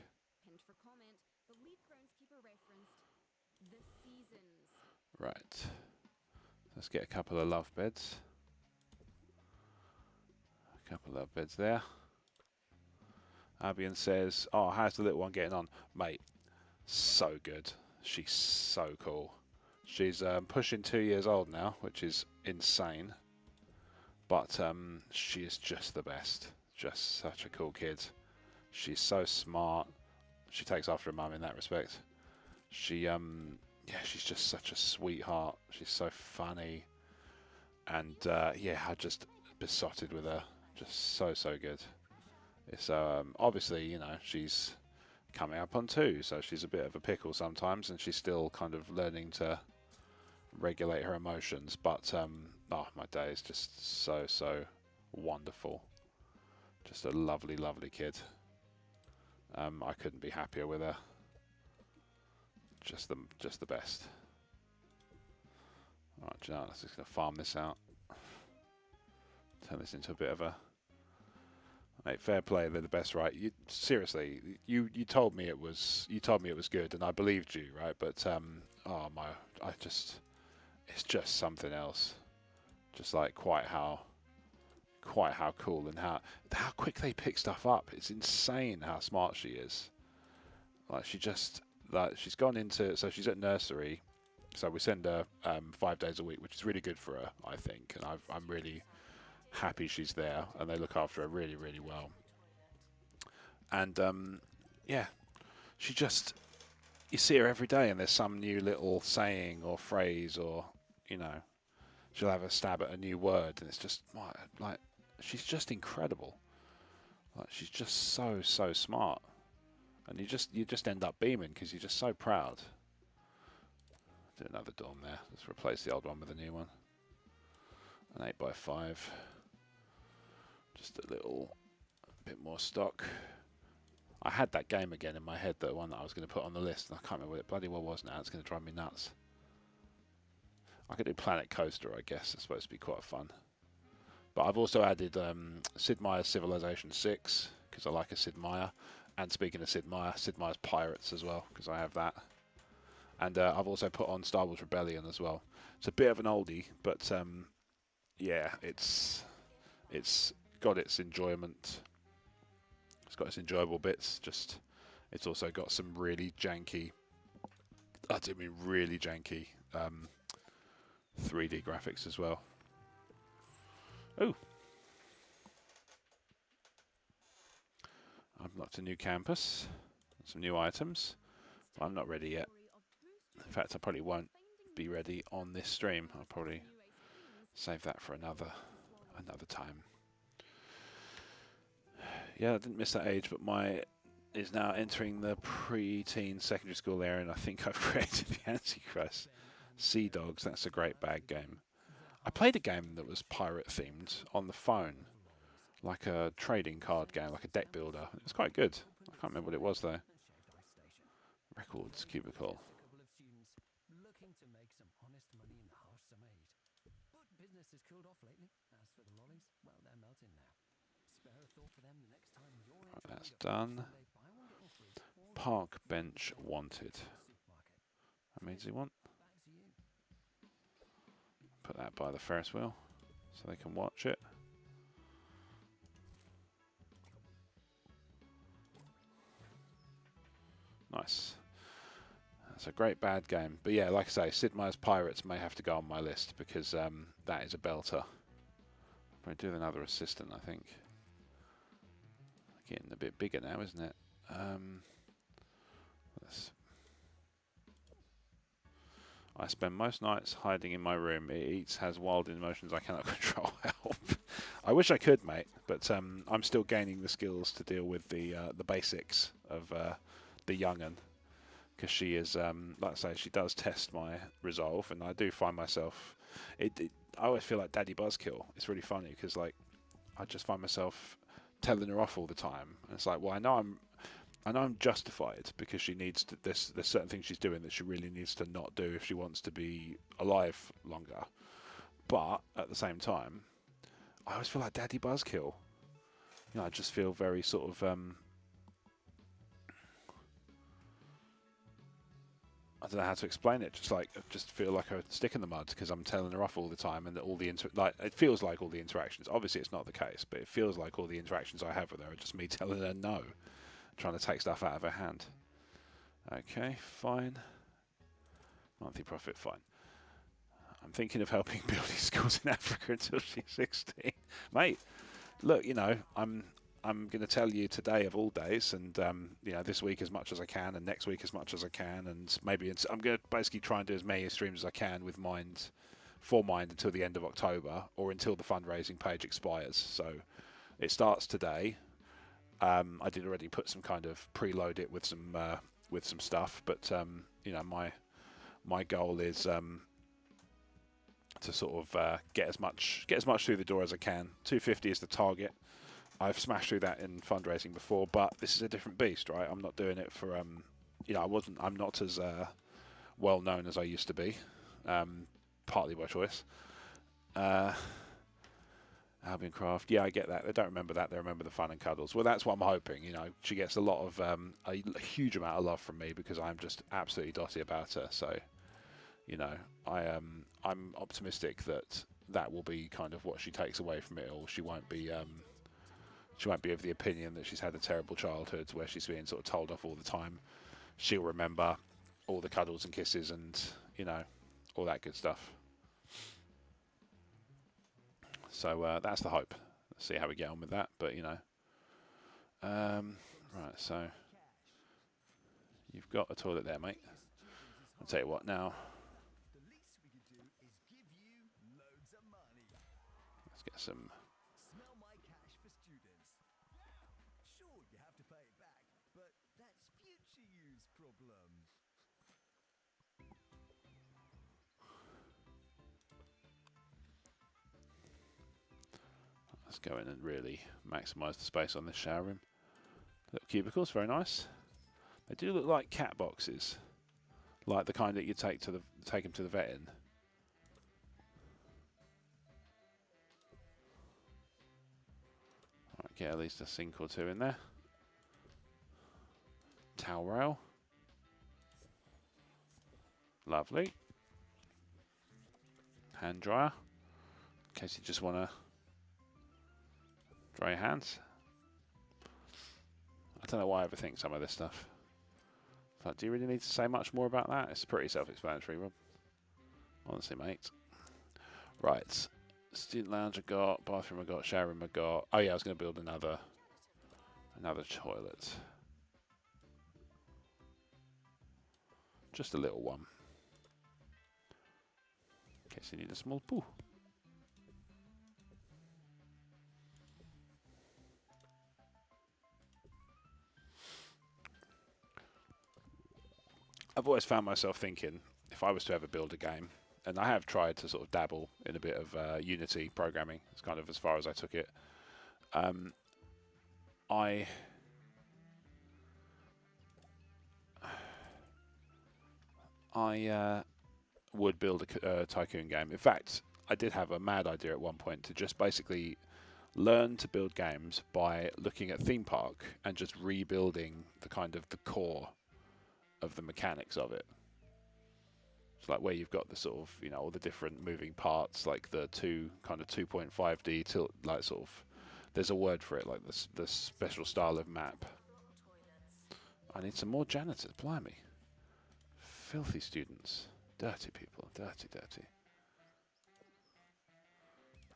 Pinned for comment, the lead groundskeeper referenced the seasons. Right. Let's get a couple of love beds. A couple of love beds there. Albion says, oh, how's the little one getting on? Mate, so good. She's so cool. She's pushing 2 years old now, which is insane. But she is just the best. Just such a cool kid. She's so smart. She takes after her mum in that respect. She, yeah, she's just such a sweetheart. She's so funny. And, yeah, I just besotted with her. Just so, so good. It's, obviously, you know, she's coming up on 2, so she's a bit of a pickle sometimes, and she's still kind of learning to regulate her emotions. But, oh, my day is just so, so wonderful. Just a lovely, lovely kid. I couldn't be happier with her. Just the best. Alright, you know, let's just gonna farm this out. Turn this into a bit of a... Mate, fair play, they're the best, right? Seriously, you told me it was good, and I believed you, right? But oh my, it's just something else. Just like quite how cool and how quick they pick stuff up. It's insane how smart she is. Like she's gone into, so she's at nursery, so we send her 5 days a week, which is really good for her, I think, and I'm really happy she's there, and they look after her really, really well. And yeah, she just, you see her every day, and there's some new little saying or phrase, or you know, she'll have a stab at a new word, and it's just like she's just incredible. Like she's just so smart, and you just end up beaming because you're just so proud. Do another dorm there. Let's replace the old one with a new one. An 8x5. Just a bit more stock. I had that game again in my head, the one that I was going to put on the list, and I can't remember what it bloody well was now. It's going to drive me nuts. I could do Planet Coaster, I guess. It's supposed to be quite fun. But I've also added Sid Meier's Civilization 6 because I like a Sid Meier. And speaking of Sid Meier's Pirates as well because I have that. And I've also put on Star Wars Rebellion as well. It's a bit of an oldie, but yeah, it's got its enjoyment. It's got its enjoyable bits. Just it's also got some really janky. I do mean really janky 3D graphics as well. Oh, I've unlocked a new campus, some new items. But I'm not ready yet. In fact, I probably won't be ready on this stream. I'll probably save that for another time. Yeah, I didn't miss that age, but my is now entering the pre-teen secondary school area, and I think I've created the Antichrist. Sea Dogs, that's a great bad game. I played a game that was pirate themed on the phone, like a trading card game, like a deck builder. It was quite good. I can't remember what it was though. Records Cubicle. Looking to make some honest money in the harsh summer heat. But business has cooled off lately. As for the lollies, well, they're melting now. Spare a thought for them the next time you're enjoying That's a done. Sunday buy one get one free or Park bench wanted. supermarket. That means he want. Back to you. Put that by the Ferris wheel so they can watch it. Nice. That's a great bad game. But yeah, like I say, Sid Meier's Pirates may have to go on my list because that is a belter. We're doing another assistant, I think. Getting a bit bigger now, isn't it? I spend most nights hiding in my room. It eats, has wild emotions I cannot control. Help. I wish I could, mate, but I'm still gaining the skills to deal with the basics of the young'un. Because she is, like I say, she does test my resolve, and I do find myself. I always feel like Daddy Buzzkill. It's really funny because, like, I just find myself telling her off all the time. And it's like, well, I know I'm justified because she needs to. There's certain things she's doing that she really needs to not do if she wants to be alive longer. But at the same time, I always feel like Daddy Buzzkill. You know, I just feel very sort of. I don't know how to explain it. Just feel like a stick in the mud because I'm telling her off all the time, and that all the it feels like all the interactions. Obviously, it's not the case, but it feels like all the interactions I have with her are just me telling her no, trying to take stuff out of her hand. Okay, fine. Monthly profit, fine. I'm thinking of helping build these schools in Africa until she's 16, mate. Look, you know, I'm going to tell you today of all days, and you know, this week as much as I can, and next week as much as I can, and maybe I'm going to basically try and do as many streams as I can with Mind until the end of October, or until the fundraising page expires. So it starts today. I did already put some kind of preload it with some stuff, but you know, my goal is to sort of get as much through the door as I can. 250 is the target. I've smashed through that in fundraising before, but this is a different beast, right? I'm not doing it for, you know, I'm not as well known as I used to be, partly by choice. Albion Craft, yeah, I get that. They don't remember that. They remember the fun and cuddles. Well, that's what I'm hoping. You know, she gets a lot of a huge amount of love from me because I'm just absolutely dotty about her. So, you know, I'm optimistic that will be kind of what she takes away from it all. She won't be of the opinion that she's had a terrible childhood where she's being sort of told off all the time. She'll remember all the cuddles and kisses and, you know, all that good stuff. So that's the hope. Let's see how we get on with that. But, you know, right, so you've got a toilet there, mate. I'll tell you what now. The least we could do is give you loads of money. Let's get some. Smell my cash for students. Sure, you have to pay it back, but that's future use problem. Let's go in and really maximise the space on this shower room. Little cubicles, very nice. They do look like cat boxes, like the kind that you take them to the vet in. Get at least a sink or two in there. Towel rail. Lovely. Hand dryer. In case you just want to dry your hands. I don't know why I overthink some of this stuff. But do you really need to say much more about that? It's pretty self-explanatory, Rob. Honestly, mate. Right. Student lounge I got, bathroom I got, shower room I got. Oh yeah, I was going to build another toilet. Just a little one. In case you need a small poo. I've always found myself thinking, if I was to ever build a game, and I have tried to sort of dabble in a bit of Unity programming, it's kind of as far as I took it. I would build a tycoon game. In fact, I did have a mad idea at one point to just basically learn to build games by looking at Theme Park and just rebuilding the kind of the core of the mechanics of it. It's like where you've got the sort of, you know, all the different moving parts, like the two kind of 2.5D tilt, like sort of, there's a word for it, like the special style of map. I need some more janitors, blimey. Filthy students. Dirty people, dirty, dirty.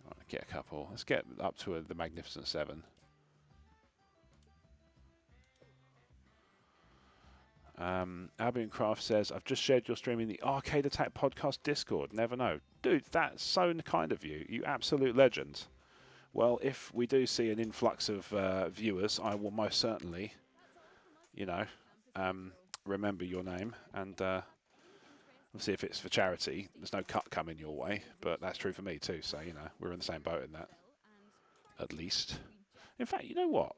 Right, get a couple. Let's get up to the Magnificent Seven. Albion Craft says, I've just shared your stream in the Arcade Attack Podcast Discord. Never know. Dude, that's so kind of you. You absolute legend. Well, if we do see an influx of viewers, I will most certainly, you know, remember your name. And we'll see if it's for charity. There's no cut coming your way, but that's true for me too. So, you know, we're in the same boat in that. At least. In fact, you know what?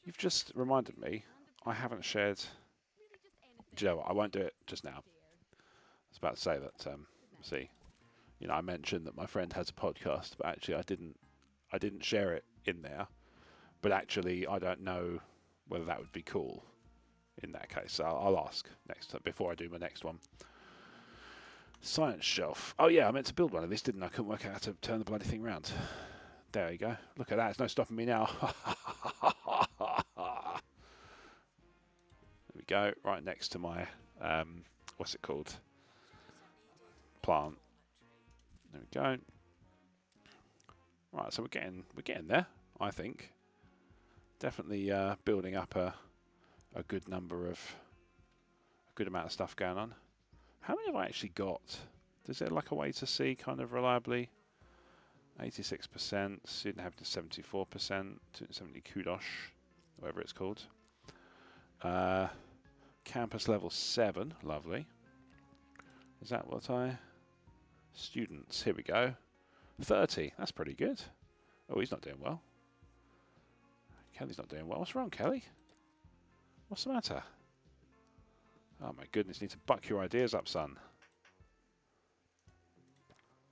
You've just reminded me. I haven't shared. Do you know what? I won't do it just now. I was about to say that. See, you know, I mentioned that my friend has a podcast, but actually, I didn't share it in there. But actually, I don't know whether that would be cool. In that case, so I'll ask next time before I do my next one. Science shelf. Oh yeah, I meant to build one of these, didn't I? Couldn't work out how to turn the bloody thing round. There you go. Look at that. It's no stopping me now. There we go. Right next to my what's it called? Plant. There we go. Right, so we're getting there. I think. Definitely building up a good amount of stuff going on. How many have I actually got? Is there like a way to see kind of reliably? 86%, student happiness 74%, 270 kudos, whatever it's called. Campus level 7, lovely. Is that what students, here we go. 30, that's pretty good. Oh, he's not doing well. Kelly's not doing well. What's wrong, Kelly? What's the matter? Oh my goodness, you need to buck your ideas up, son.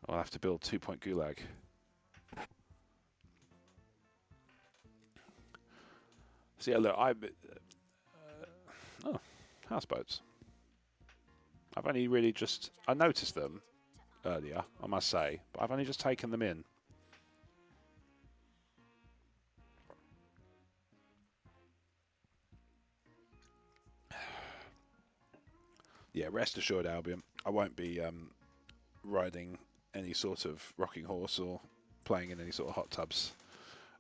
I'll have to build 2-point gulag. So yeah, look, oh, houseboats. I've only really just, I noticed them earlier, I must say, but I've only just taken them in. Yeah, rest assured, Albion, I won't be riding any sort of rocking horse or playing in any sort of hot tubs.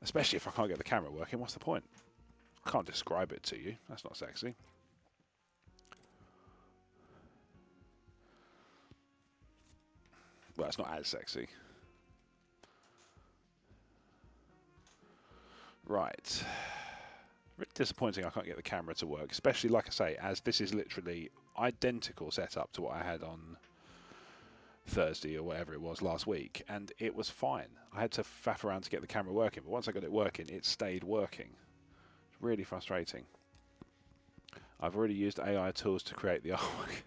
Especially if I can't get the camera working, what's the point? I can't describe it to you, that's not sexy. Well, it's not as sexy. Right. Really disappointing I can't get the camera to work, especially, like I say, as this is literally identical setup to what I had on Thursday or whatever it was last week, and it was fine. I had to faff around to get the camera working, but once I got it working, it stayed working. It's really frustrating. I've already used AI tools to create the artwork.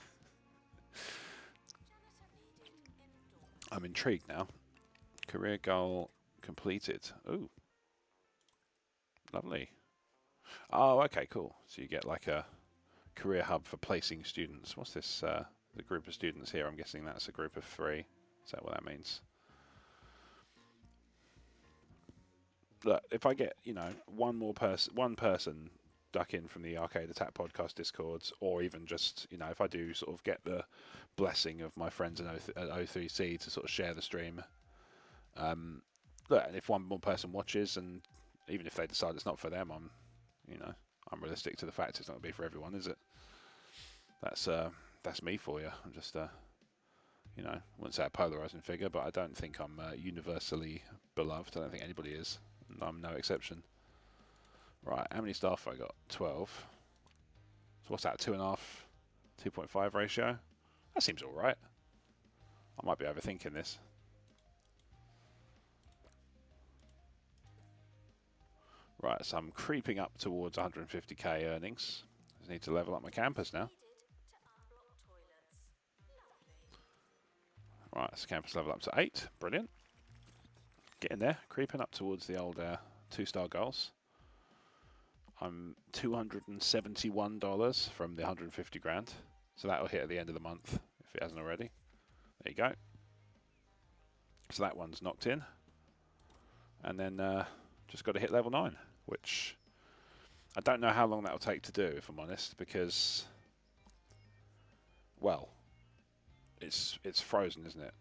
I'm intrigued now. Career goal completed. Ooh. Lovely. Oh, okay, cool. So you get like a career hub for placing students. What's this? The group of students here. I'm guessing that's a group of 3. Is that what that means? Look, if I get one person duck in from the Arcade Attack podcast discords, or even just if I do sort of get the blessing of my friends at O3C to sort of share the stream. Look, and if one more person watches, and even if they decide it's not for them, I'm realistic to the fact it's not going to be for everyone, is it? That's me for you. I'm just I wouldn't say a polarizing figure, but I don't think I'm universally beloved. I don't think anybody is. And I'm no exception. Right, how many staff have I got? 12. So what's that? 2.5, 2.5 ratio? That seems all right. I might be overthinking this. Right, so I'm creeping up towards 150k earnings. I just need to level up my campus now. Right, so campus level up to 8. Brilliant. Getting there, creeping up towards the old 2-star goals. I'm $271 from the 150 grand. So that'll hit at the end of the month if it hasn't already. There you go. So that one's knocked in. And then just got to hit level 9, which I don't know how long that'll take to do, if I'm honest, because, well, it's frozen, isn't it?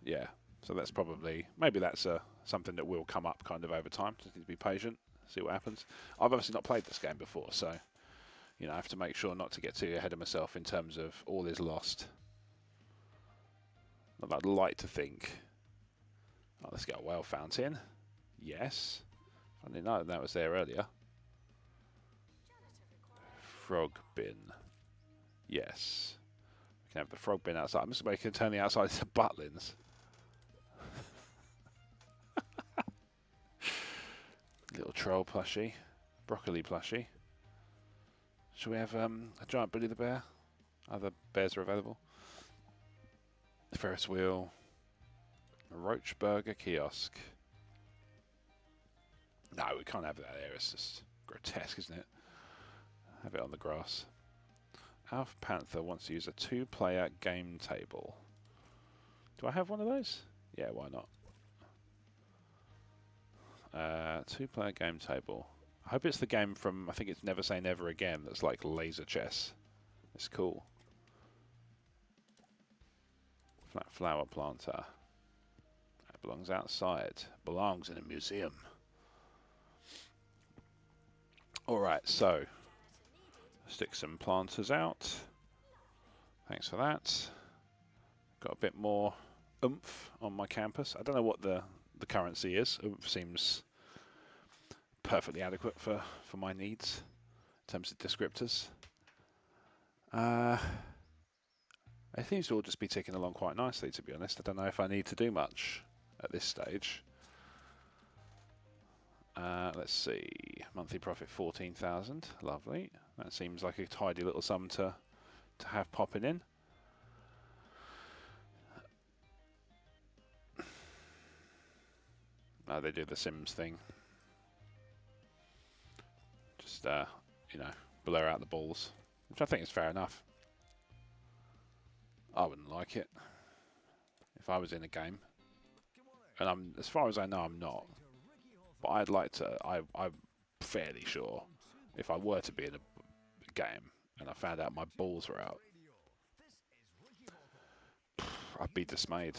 Yeah. So that's probably, maybe that's something that will come up kind of over time. Just need to be patient, see what happens. I've obviously not played this game before, so I have to make sure not to get too ahead of myself in terms of all is lost. I'd like to think. Oh, let's get a whale fountain. Yes. I didn't know that was there earlier. Frog bin. Yes. We can have the frog bin outside. I'm just going to turn the outside to Butlins. Little troll plushie. Broccoli plushie. Shall we have a giant Billy the Bear? Other bears are available. The Ferris wheel. A Roach Burger kiosk. No, we can't have that there. It's just grotesque, isn't it? Have it on the grass. Alf Panther wants to use a 2-player game table. Do I have one of those? Yeah, why not? 2-player game table. I hope it's the game from, I think it's Never Say Never Again, that's like laser chess. It's cool. Flat flower planter. That belongs outside. Belongs in a museum. Alright, so stick some planters out. Thanks for that. Got a bit more oomph on my campus. I don't know what the currency is. Oomph seems perfectly adequate for my needs in terms of descriptors. It seems to all just be ticking along quite nicely, to be honest. I don't know if I need to do much at this stage. Let's see. Monthly profit 14,000. Lovely. That seems like a tidy little sum to have popping in. No, they do the Sims thing. Just, blur out the balls, which I think is fair enough. I wouldn't like it if I was in a game, and as far as I know, I'm not. But I'd like to. I'm fairly sure if I were to be in a game and I found out my balls were out, I'd be dismayed.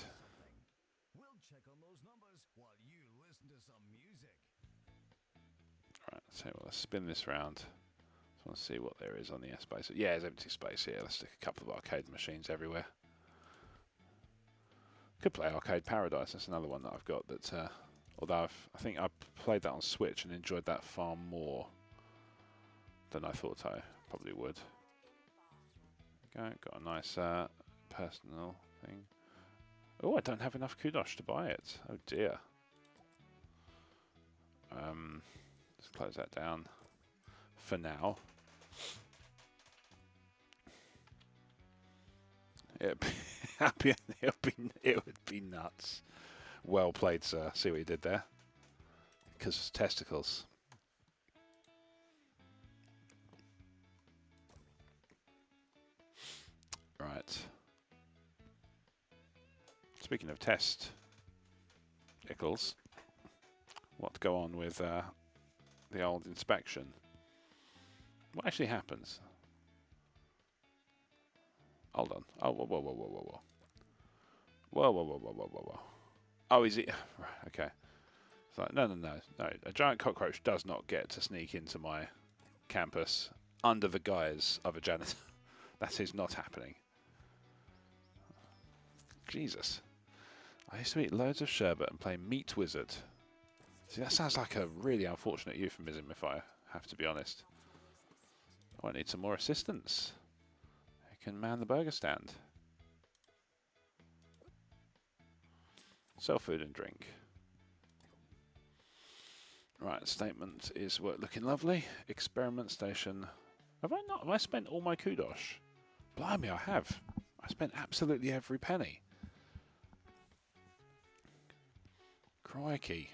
Right, so let's spin this round. Just want to see what there is on the S-Base. Yeah, there's empty space here. Let's stick a couple of arcade machines everywhere. Could play Arcade Paradise. That's another one that I've got that, although I think I played that on Switch and enjoyed that far more than I thought I probably would. Okay, got a nice personal thing. Oh, I don't have enough kudos to buy it. Oh dear. Let's close that down for now. It would be nuts. Well played, sir. See what you did there. because testicles. Right. Speaking of testicles, what go on with the old inspection? What actually happens? Hold on. Oh, whoa, whoa, whoa, whoa, whoa, whoa. Whoa, whoa, whoa, whoa, whoa, whoa, whoa. Oh, is it? Right, okay. It's like, no, no, no, no. A giant cockroach does not get to sneak into my campus under the guise of a janitor. That is not happening. Jesus. I used to eat loads of sherbet and play Meat Wizard. See, that sounds like a really unfortunate euphemism, if I have to be honest. I need some more assistance. Who can man the burger stand? Sell food and drink. Right, statement is work looking lovely. Experiment station. Have I not? Have I spent all my kudos? Blimey, I have. I spent absolutely every penny. Crikey.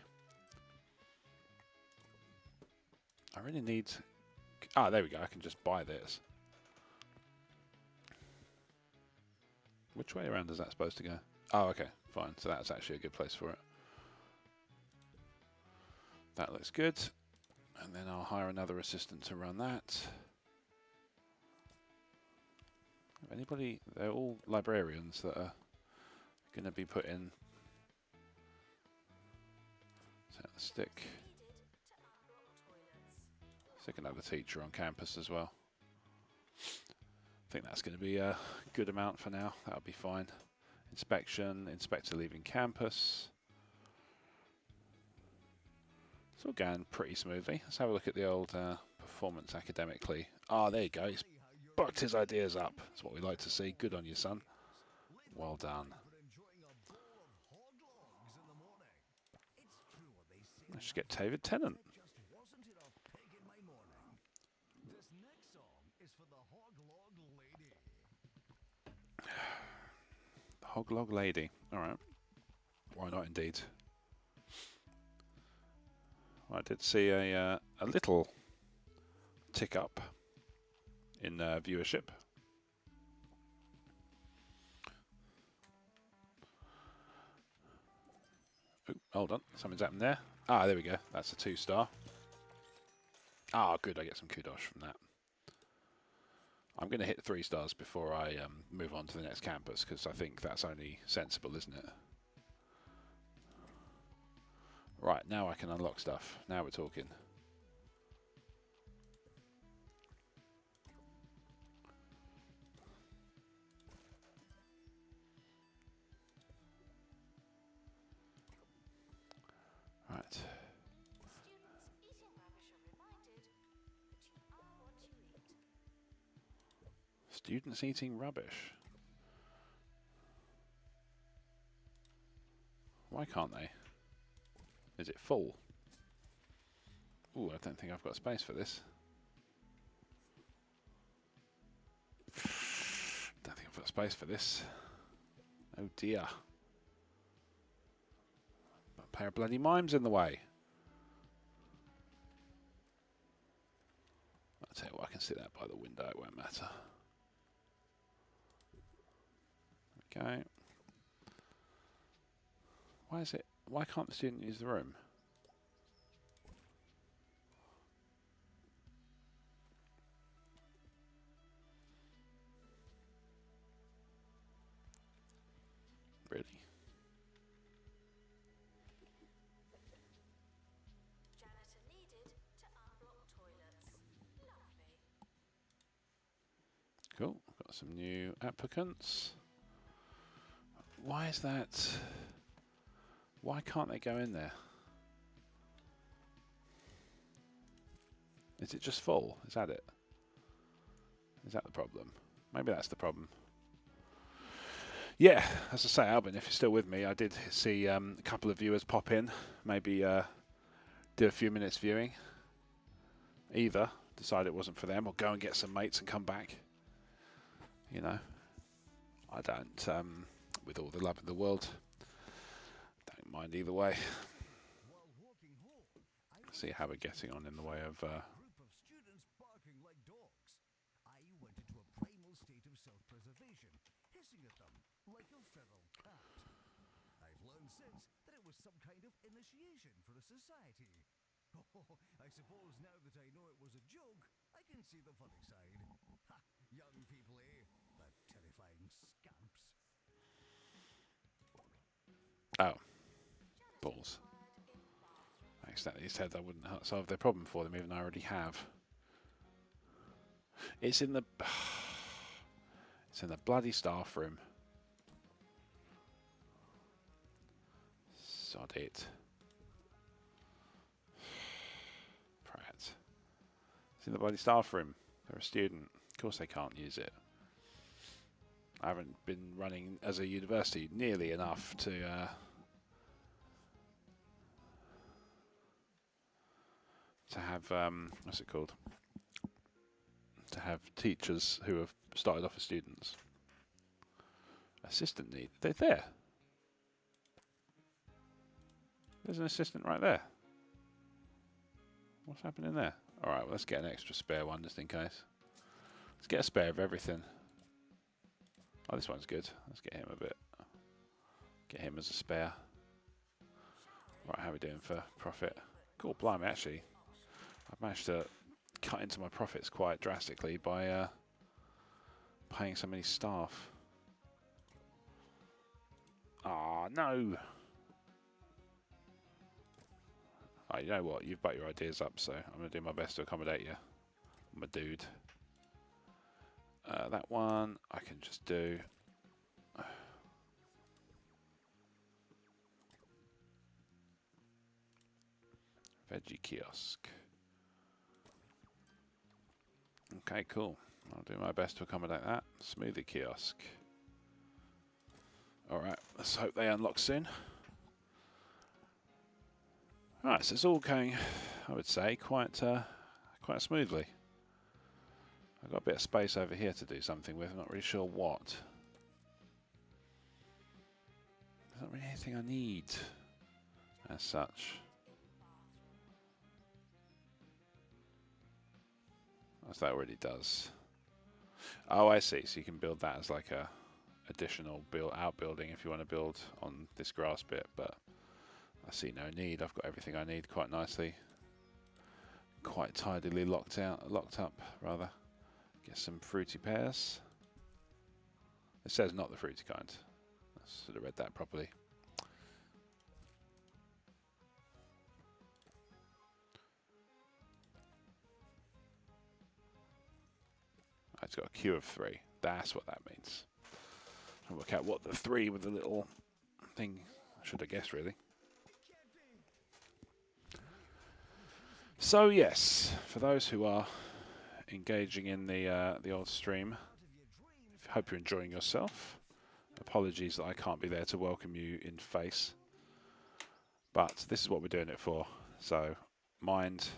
I really need... Ah, there we go. I can just buy this. Which way around is that supposed to go? Oh, okay. Fine. So that's actually a good place for it. That looks good. And then I'll hire another assistant to run that. Anybody? They're all librarians that are going to be put in. Set the stick. Stick another teacher on campus as well. I think that's going to be a good amount for now. That'll be fine. Inspection, inspector leaving campus. It's all going pretty smoothly. Let's have a look at the old performance academically. Ah, there you go. He's bucked his ideas up. That's what we like to see. Good on you, son. Well done. Let's just get David Tennant. Hoglog Lady. Alright. Why not indeed? Well, I did see a little tick up in viewership. Oh, hold on. Something's happened there. Ah, there we go. That's a 2-star. Ah, good. I get some kudos from that. I'm going to hit 3 stars before I move on to the next campus, because I think that's only sensible, isn't it? Right, now I can unlock stuff. Now we're talking. Right. Students eating rubbish. Why can't they? Is it full? Ooh, I don't think I've got space for this. Don't think I've got space for this. Oh dear. Got a pair of bloody mimes in the way. I'll tell you what, I can sit that by the window, it won't matter. Okay. Why is it? Why can't the student use the room? Really? Janitor needed to unblock toilets. Lovely. Cool. Got some new applicants. Why is that? Why can't they go in there? Is it just full? Is that it? Is that the problem? Maybe that's the problem. Yeah, as I say, Albin, if you're still with me, I did see a couple of viewers pop in. Maybe do a few minutes viewing. Either decide it wasn't for them, or go and get some mates and come back. You know, I don't, with all the love in the world, don't mind either way. While walking home, see how we're getting on in the way of. Group of students barking like dogs. I went into a primal state of self-preservation, hissing at them like a feral cat. I've learned since that it was some kind of initiation for a society. Oh, I suppose now that I know it was a joke, I can see the funny side. Ha! Young people, eh? The terrifying scamps. Oh, balls. I accidentally said I wouldn't solve their problem for them, even though I already have. It's in the. It's in the bloody staff room. Sod it. Prat. It's in the bloody staff room. They're a student. Of course they can't use it. I haven't been running as a university nearly enough to have what's it called? To have teachers who have started off as students. Assistant need. They're there. There's an assistant right there. What's happening there? Alright, well, let's get an extra spare one just in case. Let's get a spare of everything. Oh, this one's good. Let's get him a bit. Get him as a spare. Right, how are we doing for profit? Cool, blimey, actually. I've managed to cut into my profits quite drastically by paying so many staff. Ah, no! You know what? You've got your ideas up, so I'm going to do my best to accommodate you. I'm a dude. That one I can just do. Veggie kiosk. Okay, cool. I'll do my best to accommodate that. Smoothie kiosk. Alright, let's hope they unlock soon. Alright, so it's all going, I would say, quite smoothly. I've got a bit of space over here to do something with, I'm not really sure what. There's not really anything I need, as such. As that already does. Oh, I see, so you can build that as like a additional outbuilding if you want to build on this grass bit, but I see no need. I've got everything I need quite nicely. Quite tidily locked up rather. Get some fruity pears. It says not the fruity kind. I should have read that properly. It's got a queue of 3. That's what that means. I'll work out what the 3 with the little thing should I guess really. So yes, for those who are engaging in the old stream, hope you're enjoying yourself. Apologies that I can't be there to welcome you in face, but this is what we're doing it for. So, Mind,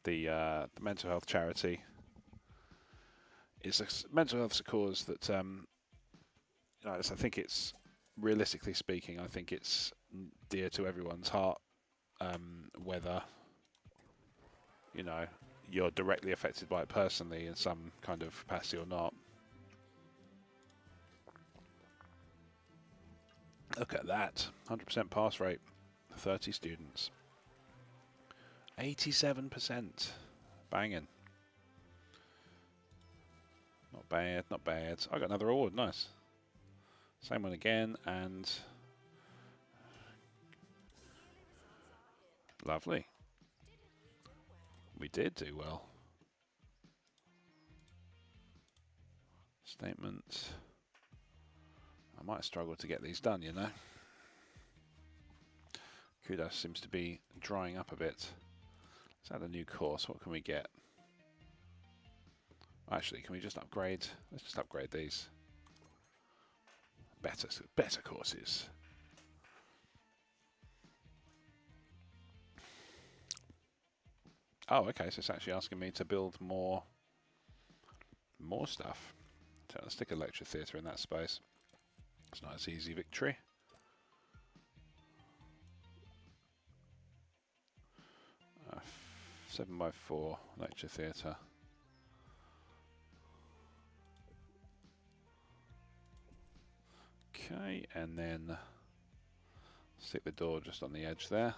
the mental health charity, is a mental health's a cause that I think it's, realistically speaking, I think it's dear to everyone's heart, whether you're directly affected by it personally in some kind of capacity or not. Look at that, 100% pass rate, 30 students. 87%, banging. Not bad, not bad. I got another award, nice. Same one again, and lovely. We did do well. Statement. I might struggle to get these done, you know. Kudos seems to be drying up a bit. Let's add a new course. What can we get? Actually, can we just upgrade? Let's just upgrade these. Better courses. Oh, okay. So it's actually asking me to build more stuff. So let's stick a lecture theatre in that space. It's not as easy victory. 7x4 lecture theatre. Okay, and then stick the door just on the edge there.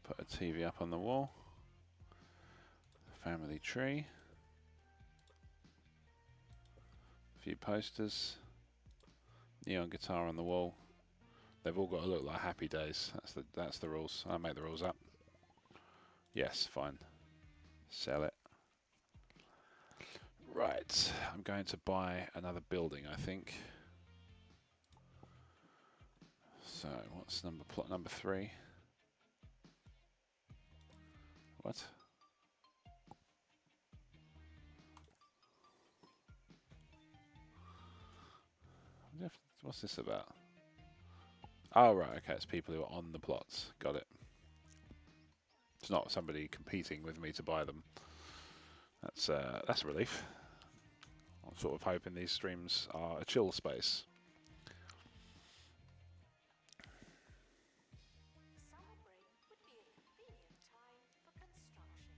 Put a TV up on the wall. Family tree. A few posters. Neon guitar on the wall. They've all got to look like Happy Days. That's the rules. I make the rules up. Yes, fine. Sell it. Right, I'm going to buy another building, I think. So, what's plot number 3? What? What's this about? Oh, right, okay, it's people who are on the plots. Got it. It's not somebody competing with me to buy them. That's a relief. I'm sort of hoping these streams are a chill space. Summer break would be a convenient time for construction.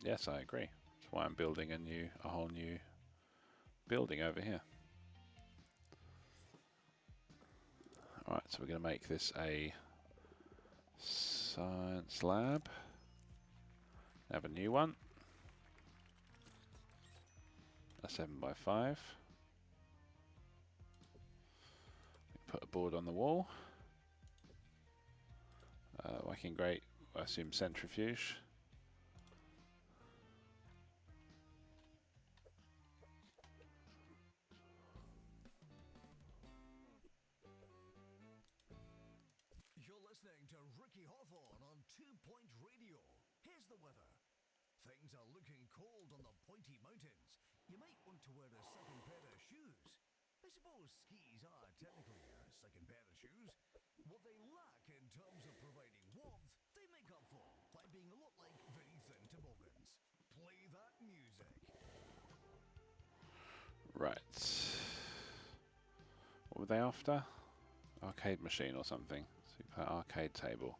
Yes, I agree. That's why I'm building a whole new building over here. Alright, so we're going to make this a science lab. Have a new one. A 7x5. Put a board on the wall. Working great, I assume centrifuge. You're listening to Ricky Hawthorne on 2 Point Radio. Here's the weather. Things are looking cold on the pointy mountains. You might want to wear a second pair of shoes. I suppose skis are technically a second pair of shoes. What they lack in terms of providing warmth, they make up for by being a lot like very thin toboggans. Play that music. Right. What were they after? Arcade machine or something. Super arcade table.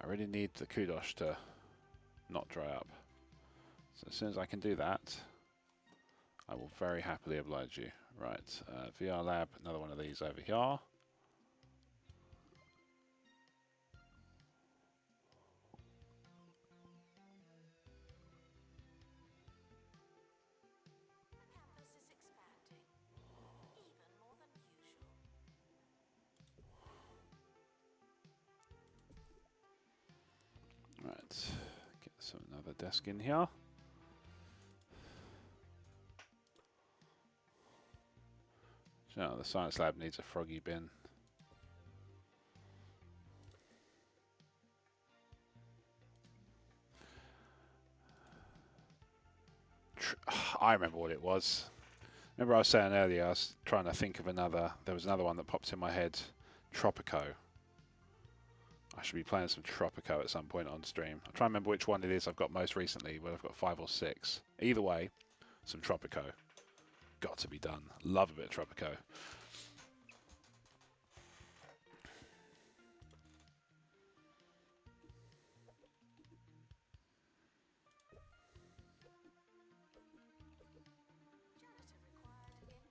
I really need the kudos to not dry up. So as soon as I can do that, I will very happily oblige you. Right, VR lab, another one of these over here. The campus is expanding, even more than usual. Right, get another desk in here. No, the science lab needs a froggy bin. I remember what it was. Remember I was saying earlier, I was trying to think of another. There was another one that popped in my head. Tropico. I should be playing some Tropico at some point on stream. I'll try and remember which one it is I've got most recently, but I've got 5 or 6. Either way, some Tropico. Got to be done. Love a bit of Tropico. Janitor required in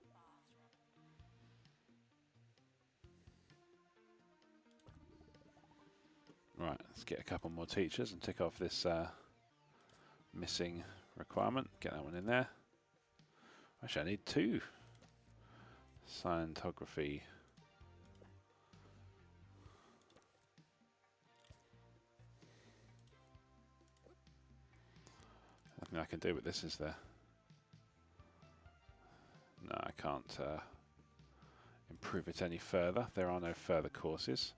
bathroom. Right, let's get a couple more teachers and tick off this missing requirement. Get that one in there. Actually, I need 2. Scientography. Nothing I can do with this, is there? No, I can't improve it any further. There are no further courses.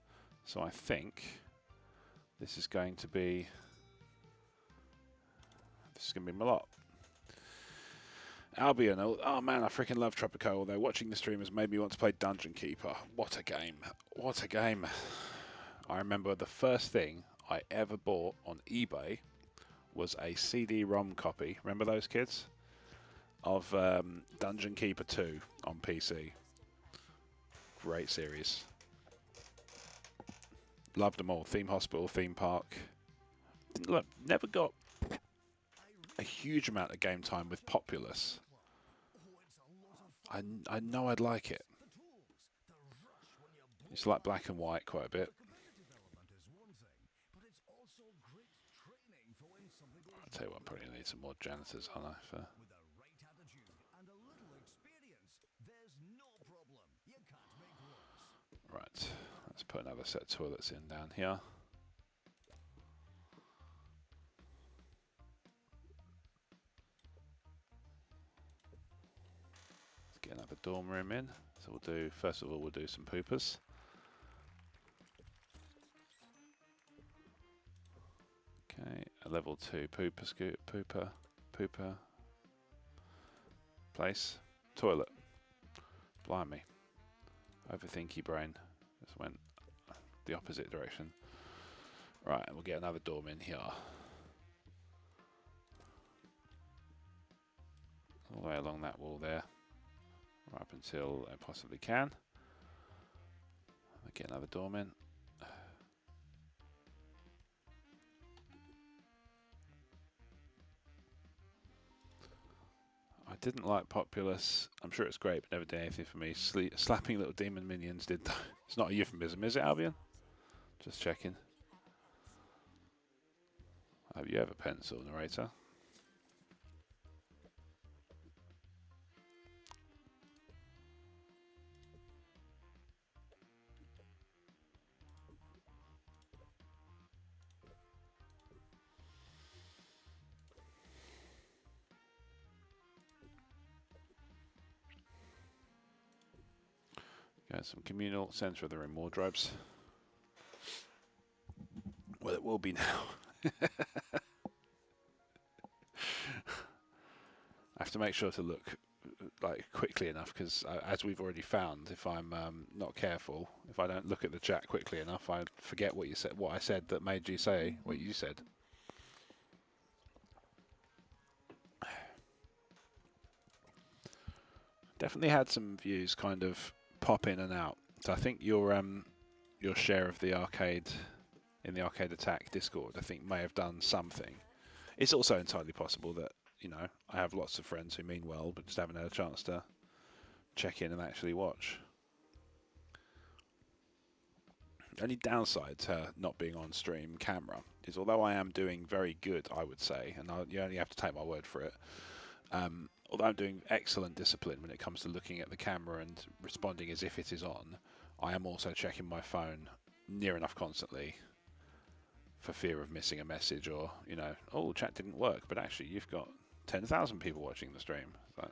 So I think this is going to be Malot. Albion, oh man, I freaking love Tropico, although watching the stream has made me want to play Dungeon Keeper. What a game. What a game. I remember the first thing I ever bought on eBay was a CD-ROM copy. Remember those, kids? Of Dungeon Keeper 2 on PC. Great series. Loved them all. Theme Hospital, Theme Park. look, never got a huge amount of game time with Populous. I know I'd like it. It's like black and white quite a bit. I'll tell you what, I'm probably going to need some more janitors, aren't I? For... Right, let's put another set of toilets in down here. Let's get another dorm room in. So we'll do, first of all, we'll do some poopers. Okay, a level 2 pooper place. Toilet. Blimey. Overthinky brain. Just went the opposite direction. Right, we'll get another dorm in here. All the way along that wall there. Right up until I possibly can. I'll get another dorm in. I didn't like Populous. I'm sure it's great, but never did anything for me. Slapping little demon minions did. It's not a euphemism, is it, Albion? Just checking. Have you ever pencil, narrator? Got some communal center of the room wardrobes. Well, it will be now. I have to make sure to look like quickly enough because, as we've already found, if I'm not careful, if I don't look at the chat quickly enough, I forget what you said, what I said that made you say what you said. Definitely had some views kind of pop in and out. So I think your share of the arcade in the Arcade Attack Discord, I think, may have done something. It's also entirely possible that, you know, I have lots of friends who mean well, but just haven't had a chance to check in and actually watch. The only downside to not being on stream camera is, although I am doing very good, I would say, and you only have to take my word for it, although I'm doing excellent discipline when it comes to looking at the camera and responding as if it is on, I am also checking my phone near enough constantly for fear of missing a message or, you know, oh, chat didn't work, but actually you've got 10,000 people watching the stream. So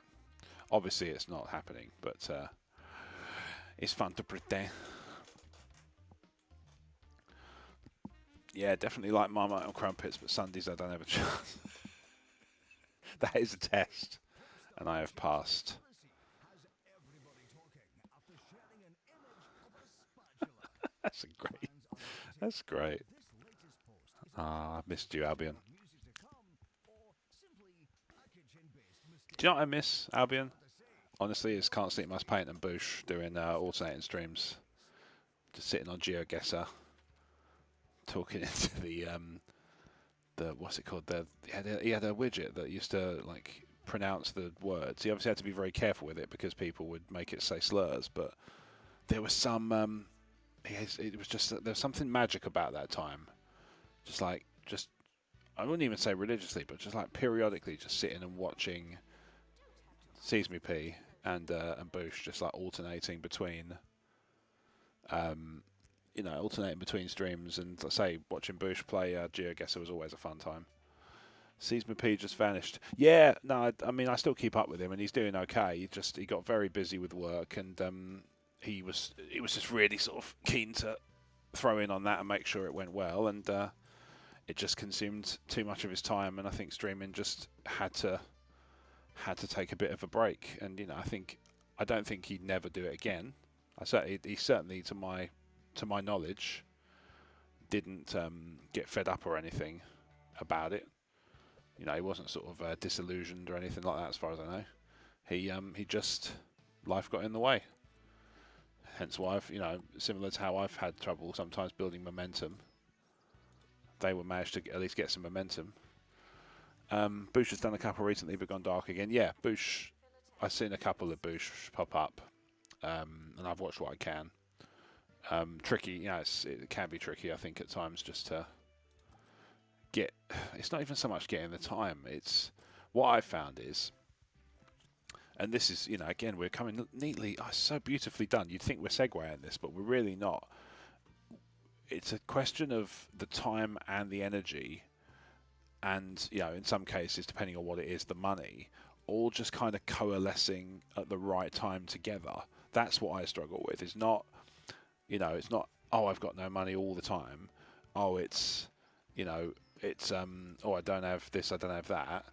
obviously it's not happening, but it's fun to pretend. Yeah, definitely like Marmite and Crumpets, but Sundays I don't have a chance. That is a test, and I have passed. That's great. That's great. Ah, I missed you, Albion. Do you know what I miss, Albion? Honestly, is Can't Sleep Must Paint and Boosh doing alternating streams. Just sitting on GeoGuessr, talking into the what's it called? He had a widget that used to like pronounce the words. He obviously had to be very careful with it because people would make it say slurs. But there was some. It was just there was something magic about that time. Just I wouldn't even say religiously, but just like periodically, just sitting and watching Sees Me P and Boosh, just like alternating between. You know, alternating between streams, and let's say watching Boosh play GeoGuessr was always a fun time. Sees Me P just vanished. Yeah, no, I mean I still keep up with him, and he's doing okay. He got very busy with work, and he was just really sort of keen to throw in on that and make sure it went well, and it just consumed too much of his time, and I think streaming just had to take a bit of a break. And you know, I don't think he'd never do it again. He certainly to my knowledge, didn't get fed up or anything about it. You know, he wasn't sort of disillusioned or anything like that, as far as I know. He just life got in the way. Hence why I've, you know, similar to how I've had trouble sometimes building momentum. they will manage to at least get some momentum. Boosh has done a couple recently, but gone dark again. Yeah, Boosh. I've seen a couple of Boosh pop up, and I've watched what I can. Tricky, you know, it can be tricky, I think, at times, just to get. It's not even so much getting the time. It's what I found is, and this is, you know, again, we're coming neatly. Oh, so beautifully done. You'd think we're segueing this, but we're really not. It's a question of the time and the energy, and, you know, in some cases, depending on what it is, the money, all just kind of coalescing at the right time together. That's what I struggle with. It's not, you know, it's not, oh, I've got no money all the time. Oh, it's, you know, it's, oh, I don't have this, I don't have that.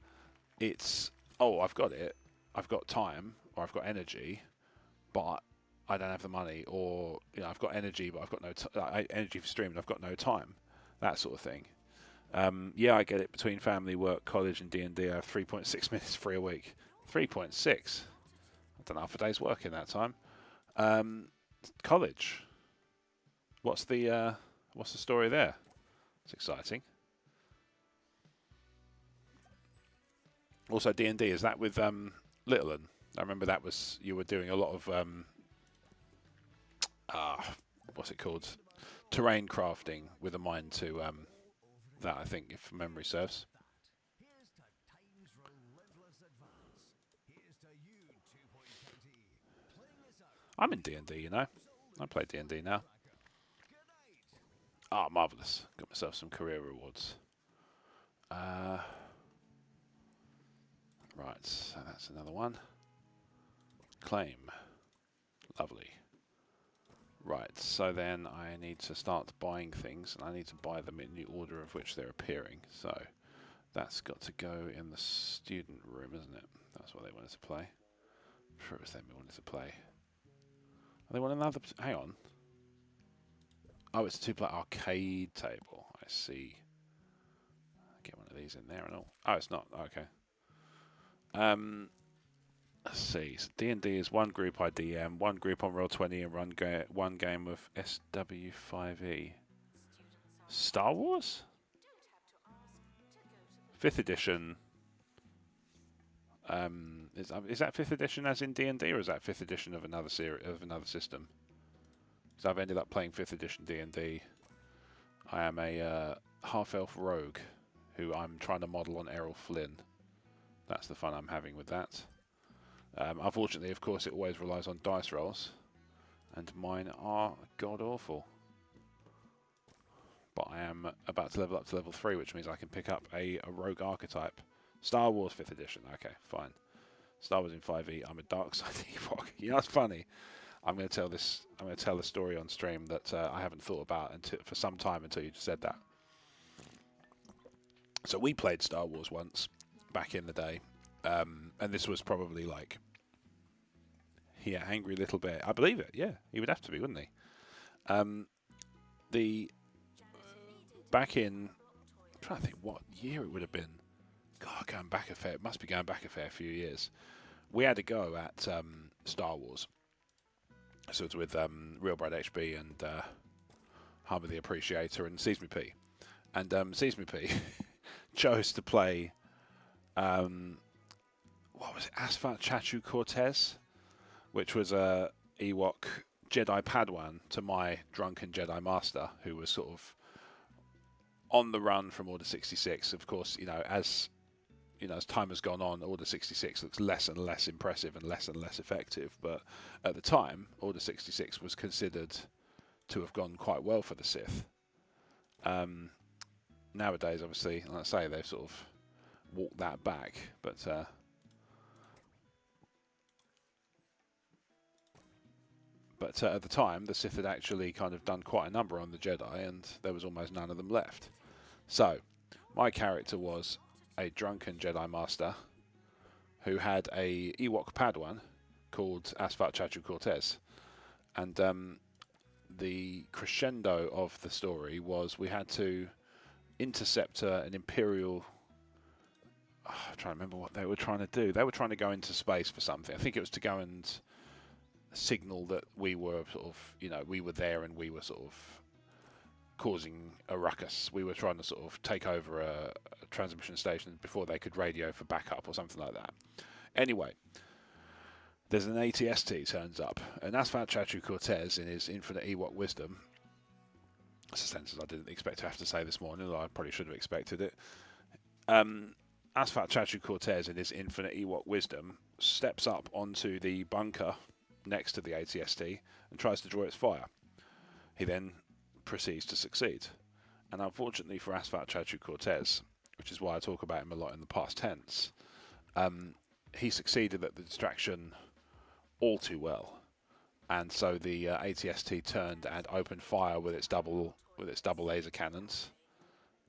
It's, oh, I've got it, I've got time, or I've got energy, but I don't have the money, or, you know, I've got energy, but I've got no energy for streaming, I've got no time, that sort of thing. Yeah, I get it. Between family, work, college, and D&D, I have 3.6 minutes free a week. 3.6. I've done half a day's work in that time. College. What's the story there? It's exciting. Also, D&D, is that with Littleton? I remember that was, you were doing a lot of what's it called? Terrain crafting with a mind to that, I think, if memory serves. Here's to time's relentless advance. Here's to you 2.20. Playing us out. I'm in D&D, you know. I play D&D now. Ah, marvellous. Got myself some career rewards. Right, so that's another one. Claim. Lovely. Right, so then I need to start buying things, and I need to buy them in the order of which they're appearing. So that's got to go in the student room, isn't it? That's what they wanted to play. I'm sure it was them who wanted to play. They want another... Hang on. Oh, it's a two-player arcade table. I see. Get one of these in there and all. Oh, it's not. Okay. Let's see. So D&D is one group IDM, one group on Roll20, and one game of SW5E. Star Wars? 5th edition. Is that 5th edition as in D&D, or is that 5th edition of another series, of another system? Because I've ended up playing 5th edition D&D. I am a half-elf rogue who I'm trying to model on Errol Flynn. That's the fun I'm having with that. Unfortunately, of course, it always relies on dice rolls, and mine are god-awful. But I am about to level up to level 3, which means I can pick up a rogue archetype. Star Wars 5th edition. Okay, fine. Star Wars in 5e. I'm a dark side Ewok. You know, it's funny. I'm going to tell this. I'm going to tell a story on stream that I haven't thought about for some time until you just said that. So we played Star Wars once back in the day, and this was probably like, yeah, Angry Little Bear. I believe it. Yeah, he would have to be, wouldn't he? Back in, I'm trying to think what year it would have been. God, going back a fair. It must be going back a fair few years. We had a go at Star Wars. So it's with Real Brad HB and Harbour the Appreciator and Sees Me P. And Sees Me P chose to play, what was it, Asphalt Chachu Cortez, which was a Ewok Jedi Padawan to my drunken Jedi Master, who was sort of on the run from Order 66. Of course, you know, as time has gone on, Order 66 looks less and less impressive and less effective. But at the time, Order 66 was considered to have gone quite well for the Sith. Nowadays, obviously, like I say, they've sort of walked that back. But at the time, the Sith had actually kind of done quite a number on the Jedi, and there was almost none of them left. So, my character was a drunken Jedi Master who had a Ewok Padawan called Asphalt Chachu Cortez. And the crescendo of the story was we had to intercept an Imperial... I'm trying to remember what they were trying to do. They were trying to go into space for something. I think it was to go and signal that we were sort of, you know, we were there and we were sort of causing a ruckus. We were trying to sort of take over a transmission station before they could radio for backup or something like that. Anyway, there's an ATST turns up, and Asphalt Chachu Cortez, in his infinite Ewok wisdom, that's a sentence I didn't expect to have to say this morning, although I probably should have expected it. Asphalt Chachu Cortez, in his infinite Ewok wisdom, steps up onto the bunker next to the ATST and tries to draw its fire. He then proceeds to succeed. And unfortunately for Asphalt Chachu Cortez, which is why I talk about him a lot in the past tense, he succeeded at the distraction all too well. And so the ATST turned and opened fire with its double laser cannons.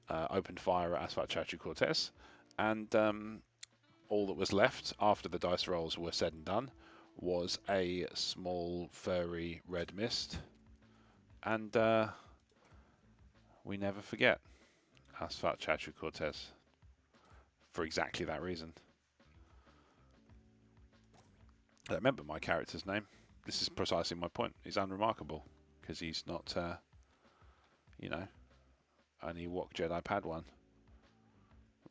Opened fire at Asphalt Chachu Cortez, and all that was left after the dice rolls were said and done was a small furry red mist, and we never forget Asphalt Chachu Cortez for exactly that reason. I don't remember my character's name. This is precisely my point. He's unremarkable because he's not, an Ewok Jedi Padawan,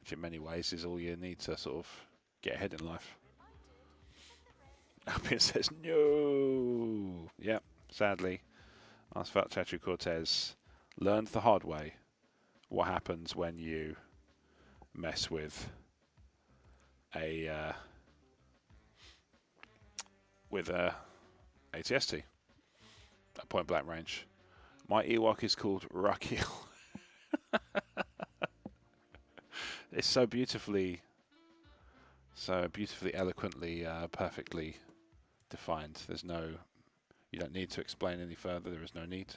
which in many ways is all you need to sort of get ahead in life. Albion says no. Yep, sadly, Asphalt Chachu Cortez learned the hard way what happens when you mess with a ATST at point blank range. My Ewok is called Rakiel. It's so beautifully, eloquently, perfectly defined. There's no, you don't need to explain any further. There is no need.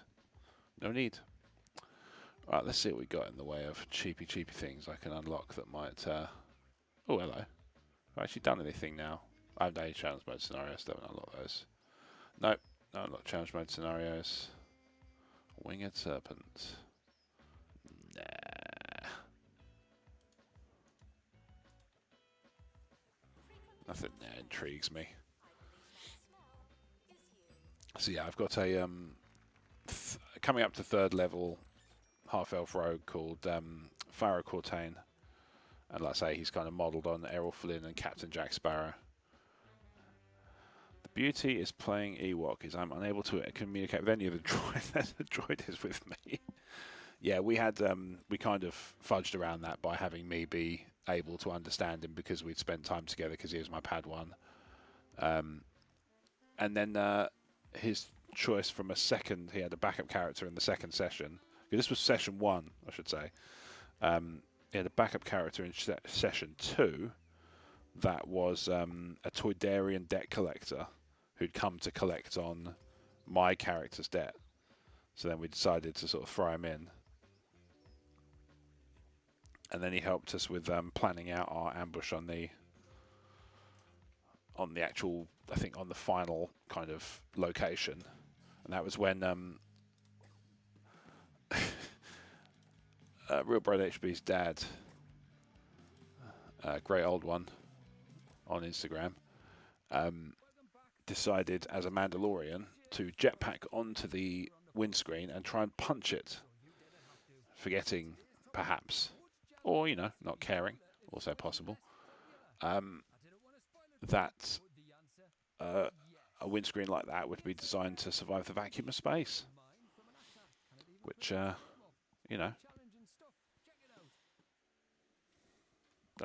No need. Right, let's see what we got in the way of cheapy things I can unlock that might, oh, hello. Have I actually done anything now? I haven't done any challenge mode scenarios, don't unlock those. Nope, no unlock challenge mode scenarios. Winged Serpent. Nah. Nothing there intrigues me. So yeah, I've got a coming up to 3rd level half-elf rogue called Farah Cortain, and like I say, he's kind of modelled on Errol Flynn and Captain Jack Sparrow. The beauty is playing Ewok is I'm unable to communicate with any of the droids. The droid is with me. Yeah, we had we kind of fudged around that by having me be able to understand him because we'd spent time together because he was my Padawan. And then his choice from he had a backup character in the second session. This was session 1, I should say. He had a backup character in session 2 that was a Toydarian debt collector who'd come to collect on my character's debt. So then we decided to sort of throw him in. And then he helped us with planning out our ambush on the actual, I think, on the final kind of location. And that was when Real Brad HB's dad, Great Old One on Instagram, decided as a Mandalorian to jetpack onto the windscreen and try and punch it, forgetting perhaps, or not caring, also possible, that a windscreen like that would be designed to survive the vacuum of space, which don't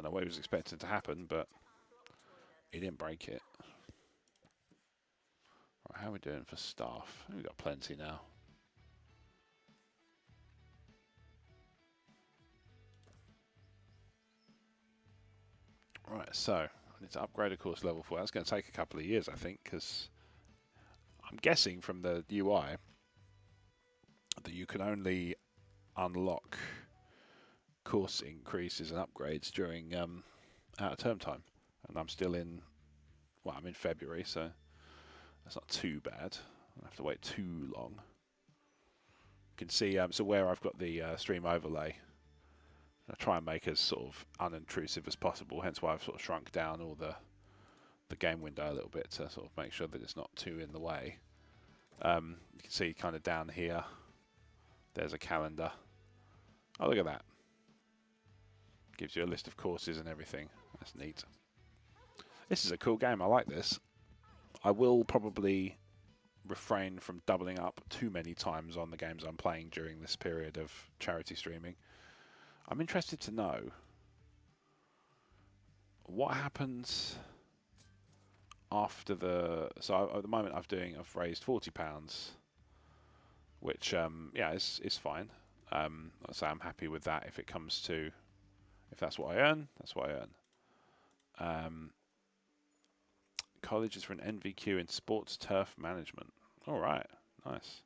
know what he was expecting to happen, but he didn't break it. Right, how are we doing for staff? We've got plenty now. Right, so I need to upgrade a course level 4. That's going to take a couple of years, I think, because I'm guessing from the UI that you can only unlock course increases and upgrades during out of term time, and I'm still in. Well, I'm in February, so that's not too bad. I don't have to wait too long. You can see so where I've got the stream overlay, I try and make as sort of unintrusive as possible. Hence why I've sort of shrunk down all the game window a little bit to sort of make sure that it's not too in the way. You can see kind of down here, There's a calendar. Oh, look at that. Gives you a list of courses and everything. That's neat. This is a cool game. I like this. I will probably refrain from doubling up too many times on the games I'm playing during this period of charity streaming. I'm interested to know what happens after the... So at the moment I've raised £40, which yeah, is fine. So I'm happy with that. If it comes to, if that's what I earn, that's what I earn. College is for an NVQ in sports turf management. All right, nice.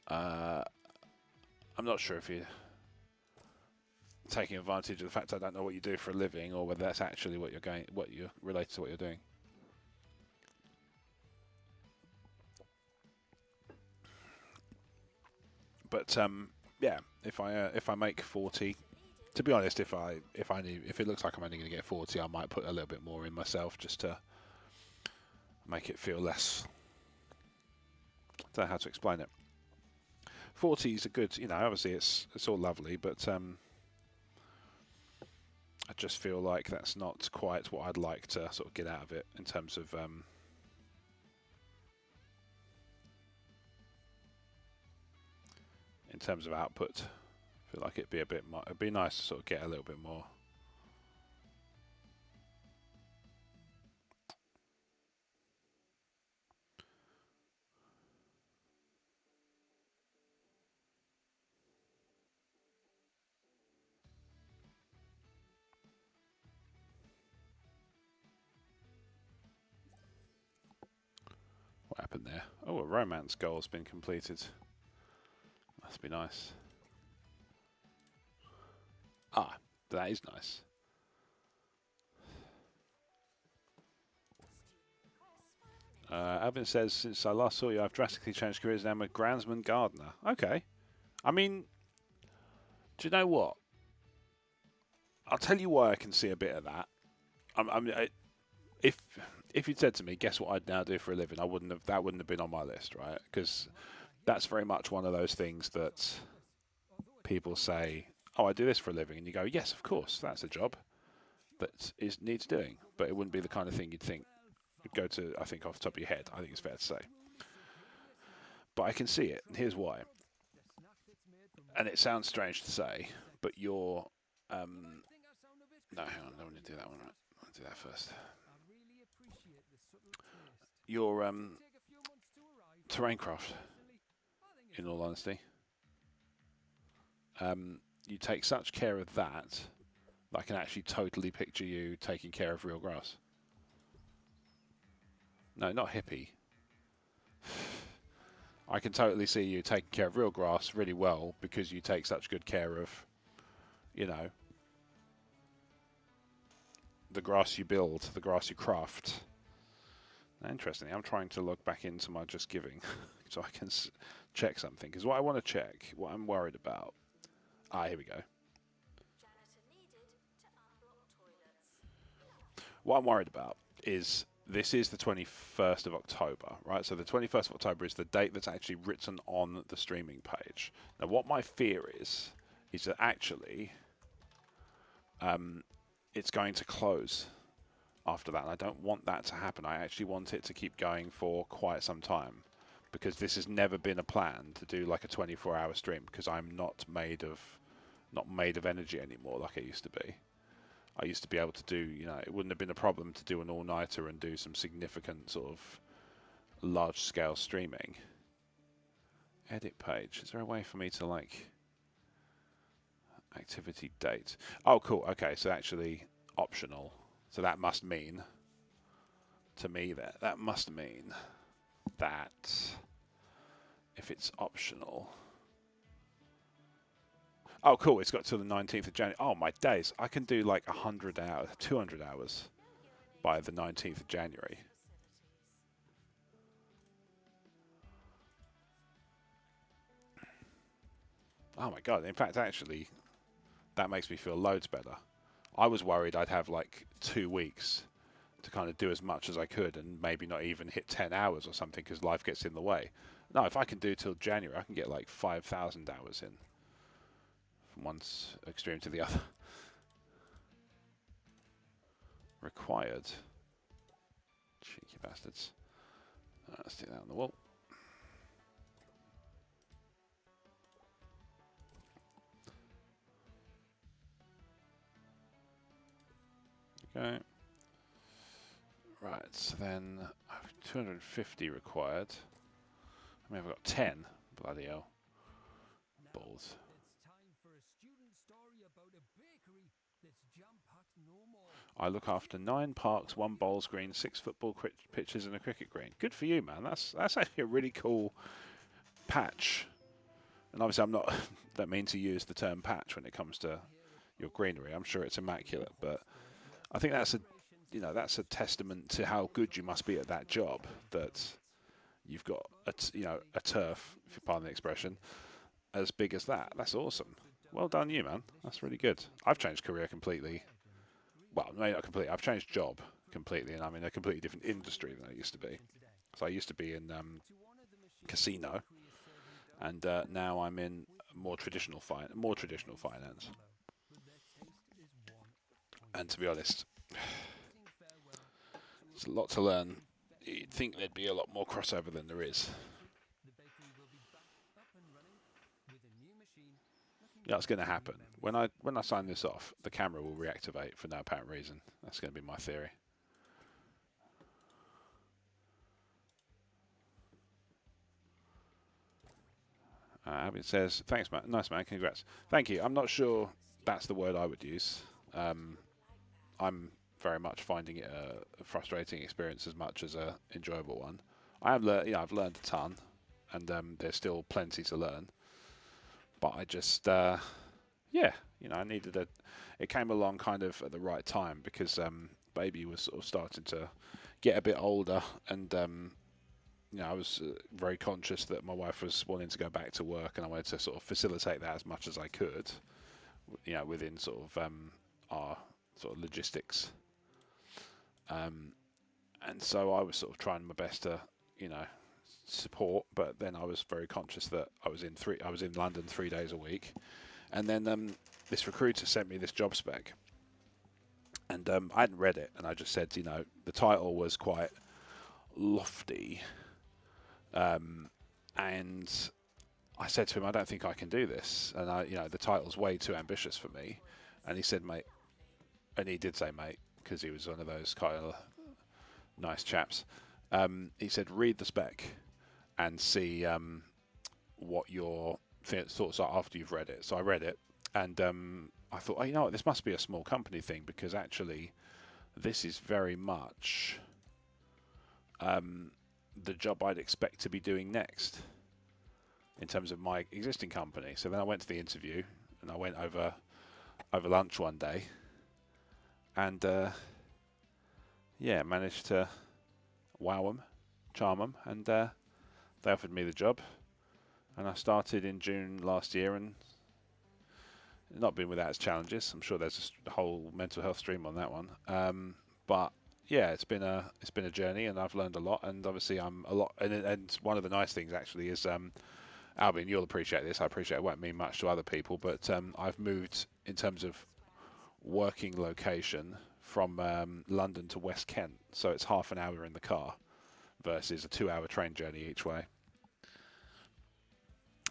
I'm not sure if you're taking advantage of the fact I don't know what you do for a living, or whether that's actually what you're related to what you're doing. But yeah, if I make 40, to be honest, if it looks like I'm only going to get 40, I might put a little bit more in myself just to make it feel less. I don't know how to explain it. 40 is a good, obviously it's all lovely, but I just feel like that's not quite what I'd like to sort of get out of it in terms of output. I feel like it'd be nice to sort of get a little bit more. What happened there? Oh, a romance goal's been completed. Must be nice. Ah, that is nice. Alvin says, since I last saw you, I've drastically changed careers and I'm a groundsman gardener. Okay. I mean, do you know what? I'll tell you why I can see a bit of that. If you'd said to me, guess what I'd now do for a living, that wouldn't have been on my list, right? Because that's very much one of those things that people say, oh, I do this for a living. And you go, yes, of course, that's a job that needs doing. But it wouldn't be the kind of thing you'd go to, I think, off the top of your head. I think it's fair to say. But I can see it, and here's why. And it sounds strange to say, but you're... no, hang on, I don't want to do that one. Right? I want to do that first. Your Terraincraft, in all honesty. You take such care of that I can actually totally picture you taking care of real grass. No, not hippie. I can totally see you taking care of real grass really well because you take such good care of, the grass you build, the grass you craft. Interestingly, I'm trying to log back into my Just Giving so I can check something. Because what I want to check, what I'm worried about... here we go. What I'm worried about is this is the 21st of October, right? So the 21st of October is the date that's actually written on the streaming page. Now, what my fear is that actually it's going to close after that. And I don't want that to happen. I actually want it to keep going for quite some time because this has never been a plan to do like a 24-hour stream because I'm not made of energy anymore like I used to be. I used to be able to do, it wouldn't have been a problem to do an all-nighter and do some significant sort of large-scale streaming. Edit page. Is there a way for me to like activity date? Oh, cool. Okay, so actually optional. So that must mean to me that must mean that if it's optional. Oh, cool. It's got till the 19th of January. Oh, my days. I can do like 100 hours, 200 hours by the 19th of January. Oh, my God. In fact, actually, that makes me feel loads better. I was worried I'd have like 2 weeks to kind of do as much as I could and maybe not even hit 10 hours or something because life gets in the way. No, if I can do till January, I can get like 5,000 hours in from one extreme to the other. Required. Cheeky bastards. Let's stick that on the wall. Okay. Right, so then I have 250 required. I mean, I've got 10. Bloody hell. Balls. It's time for a student story about a bakery that's jam-packed no more. I look after 9 parks, 1 bowls green, 6 football pitches, and a cricket green. Good for you, man. That's actually a really cool patch. And obviously, I'm not don't mean to use the term patch when it comes to your greenery. I'm sure it's immaculate, but I think that's a testament to how good you must be at that job. That you've got a turf, if you pardon the expression, as big as that. That's awesome. Well done, you, man. That's really good. I've changed career completely. Well, maybe not completely. I've changed job completely, and I'm in a completely different industry than I used to be. So I used to be in casino, and now I'm in more traditional finance. And to be honest, there's a lot to learn. You'd think there'd be a lot more crossover than there is. Yeah, it's going to happen. When I sign this off, the camera will reactivate for no apparent reason. That's going to be my theory. Abby says, thanks, man. Nice, man. Congrats. Thank you. I'm not sure that's the word I would use. I'm very much finding it a frustrating experience as much as a enjoyable one. I've learned a ton, and there's still plenty to learn. But I just, I needed it came along kind of at the right time because baby was sort of starting to get a bit older, and I was very conscious that my wife was wanting to go back to work, and I wanted to sort of facilitate that as much as I could, within sort of our sort of logistics. And so I was sort of trying my best to, support, but then I was very conscious that I was in London 3 days a week, and then this recruiter sent me this job spec, and I hadn't read it, and I just said, the title was quite lofty, and I said to him, I don't think I can do this, and the title's way too ambitious for me, and he said, mate, and he did say mate, because he was one of those kind of nice chaps. He said, read the spec and see what your thoughts are after you've read it. So I read it, and I thought, oh, you know what, this must be a small company thing, because actually this is very much the job I'd expect to be doing next in terms of my existing company. So then I went to the interview, and I went over lunch one day, and managed to wow them, charm them, and they offered me the job, and I started in June last year, and not been without its challenges. I'm sure there's a whole mental health stream on that one, but yeah, it's been a journey, and I've learned a lot, and obviously I'm a lot. And one of the nice things actually is, Albion, you'll appreciate this. I appreciate it won't mean much to other people, but I've moved in terms of working location from London to West Kent, so it's half an hour in the car versus a 2-hour train journey each way.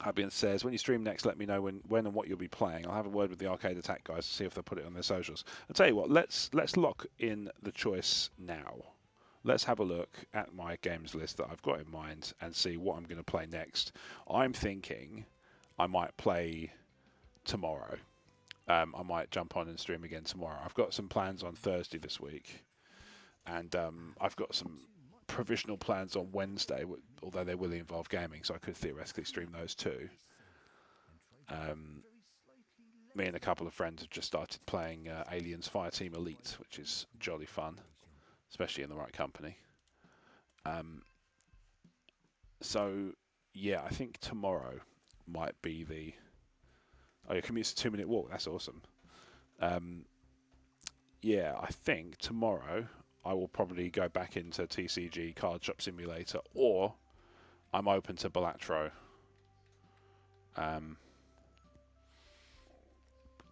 Albion says, when you stream next, let me know when and what you'll be playing. I'll have a word with the Arcade Attack guys to see if they'll put it on their socials. I'll tell you what, let's lock in the choice now. Let's have a look at my games list that I've got in mind and see what I'm going to play next. I'm thinking I might play tomorrow. I might jump on and stream again tomorrow. I've got some plans on Thursday this week, and I've got some provisional plans on Wednesday, although they will involve gaming, so I could theoretically stream those too. Me and a couple of friends have just started playing Aliens Fireteam Elite, which is jolly fun, especially in the right company. So yeah, I think tomorrow might be the... Oh, your commute's a 2-minute walk. That's awesome. Yeah, I think tomorrow I will probably go back into TCG Card Shop Simulator, or I'm open to Balatro. The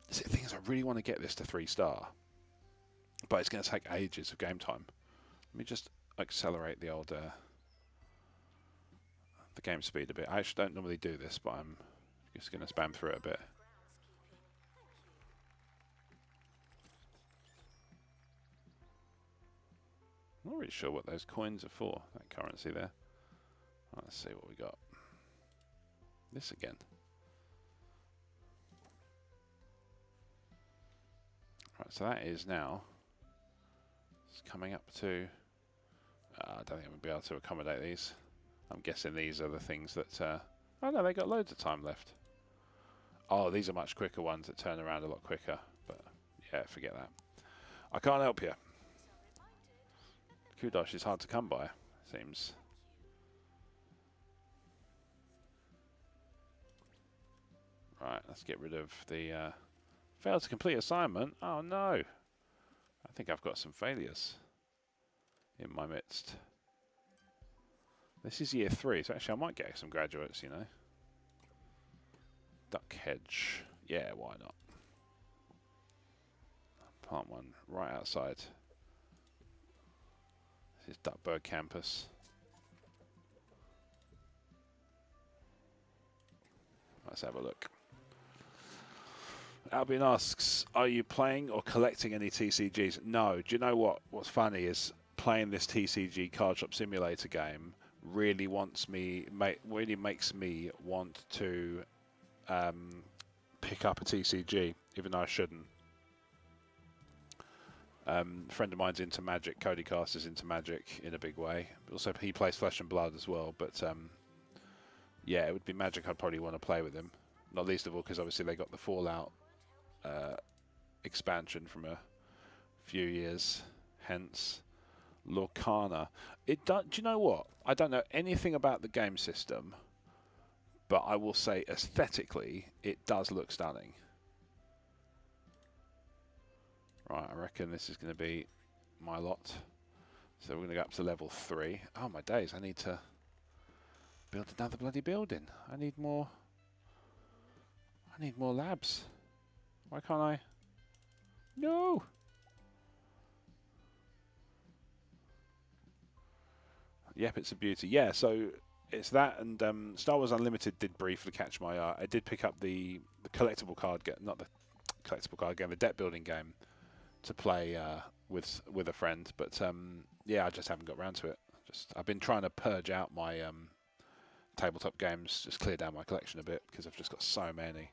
thing is, I really want to get this to 3-star, but it's going to take ages of game time. Let me just accelerate the old the game speed a bit. I actually don't normally do this, but I'm just going to spam through it a bit. I'm not really sure what those coins are for, that currency there. Right, let's see what we got. This again. Right, so that is now, it's coming up to, I don't think I'm going to be able to accommodate these. I'm guessing these are the things that, oh no, they got loads of time left. Oh, these are much quicker ones that turn around a lot quicker, but yeah, forget that. I can't help you. Kudosh is hard to come by, seems. Right, let's get rid of the failed to complete assignment. Oh no, I think I've got some failures in my midst. This is year 3, so actually I might get some graduates, you know. Duck hedge, yeah, why not? Plant one right outside. This is Duckburg campus. Let's have a look. Albion asks, are you playing or collecting any TCGs? No. Do you know what? What's funny is playing this TCG Card Shop Simulator game really really makes me want to pick up a TCG, even though I shouldn't. A friend of mine's into Magic. Cody Cast is into Magic in a big way. Also, he plays Flesh and Blood as well. But yeah, it would be Magic I'd probably want to play with him. Not least of all because obviously they got the Fallout expansion from a few years hence. Lorcana. Do you know what? I don't know anything about the game system, but I will say aesthetically it does look stunning. Right, I reckon this is going to be my lot. So we're going to go up to level 3. Oh my days, I need to build another bloody building. I need more labs. Why can't I? No! Yep, it's a beauty. Yeah, so it's that, and Star Wars Unlimited did briefly catch my eye. I did pick up the collectible card game, not the collectible card game, the deck building game, to play with a friend. But yeah, I just haven't got around to it. I've been trying to purge out my tabletop games, just clear down my collection a bit because I've just got so many.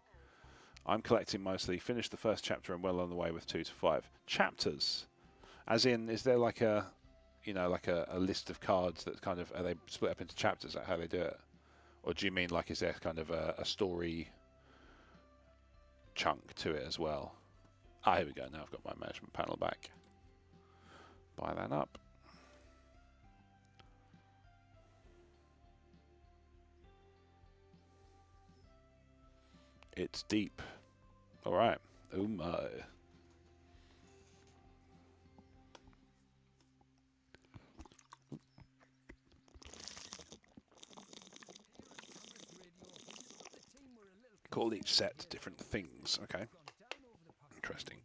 I'm collecting mostly. Finished the first chapter and well on the way with 2 to 5 chapters. As in, is there like a like a list of cards that kind of, are they split up into chapters? Is that how they do it? Or do you mean like, is there kind of a story chunk to it as well? Ah, here we go. Now I've got my management panel back. Buy that up. It's deep. All right. Oh my. Call each set different things. Okay. Interesting.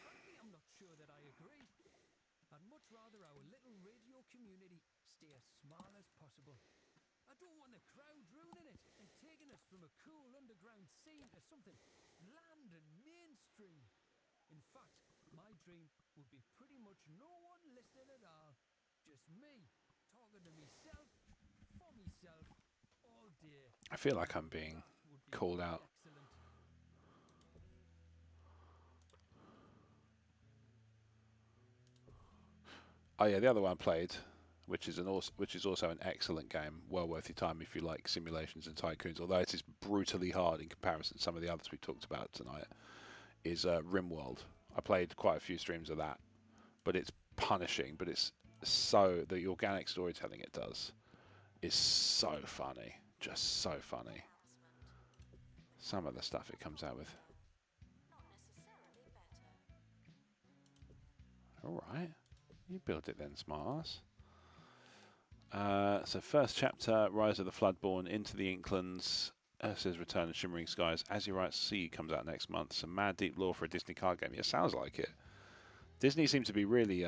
Frankly, I'm not sure that I agree. I'd much rather our little radio community stay as small as possible. I don't want the crowd ruining it and taking us from a cool underground scene to something bland and mainstream. In fact, my dream would be pretty much no one listening at all. Just me, talking to myself, for myself, all day. I feel like I'm being called out. Excellent. Oh yeah, the other one I played, which is also an excellent game, well worth your time if you like simulations and tycoons. Although it is brutally hard in comparison to some of the others we talked about tonight. Is RimWorld. I played quite a few streams of that, but it's punishing. But it's the organic storytelling it does is so funny, just so funny. Some of the stuff it comes out with. All right. You build it then, smart ass. So first chapter, Rise of the Floodborn, Into the Inklands, Ursa's Return and Shimmering Skies, As You Write Sea comes out next month. Some mad deep lore for a Disney card game. Yeah, sounds like it. Disney seems to be really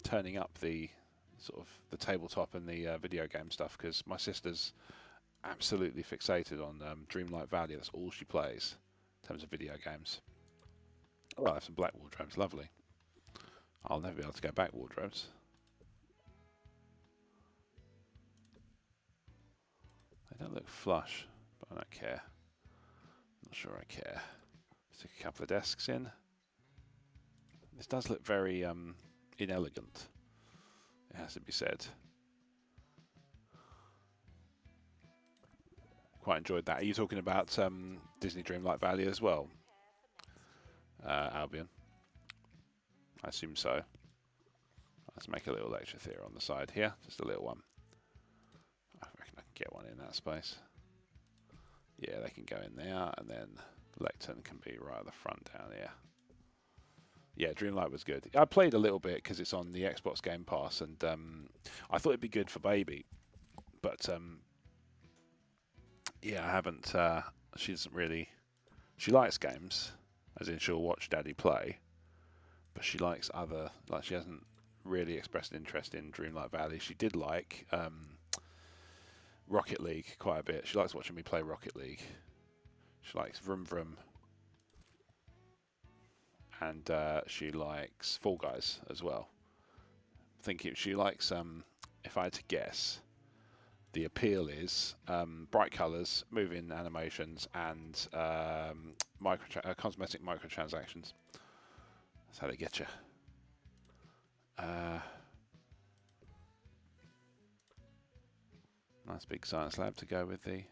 turning up the sort of the tabletop and the video game stuff, because my sister's absolutely fixated on Dreamlight Valley. That's all she plays in terms of video games. Oh, I have some black wardrobes. Lovely. I'll never be able to go back wardrobes. They don't look flush, but I don't care. Not sure I care. Stick a couple of desks in. This does look very inelegant, it has to be said. Quite enjoyed that. Are you talking about Disney Dreamlight Valley as well, Albion? I assume so. Let's make a little lecture theatre on the side here, just a little one. I reckon I can get one in that space. Yeah, they can go in there, and then Lectern can be right at the front down here. Yeah, Dreamlight was good. I played a little bit because it's on the Xbox Game Pass, and I thought it'd be good for baby, but yeah, I haven't. She doesn't really. She likes games, as in she'll watch Daddy play, but she likes other. Like, she hasn't really expressed an interest in Dreamlight Valley. She did like Rocket League quite a bit. She likes watching me play Rocket League. She likes Vroom Vroom. And she likes Fall Guys as well. I think she likes, if I had to guess, the appeal is bright colours, moving animations, and cosmetic microtransactions. That's how they get you. Nice big science lab to go with the...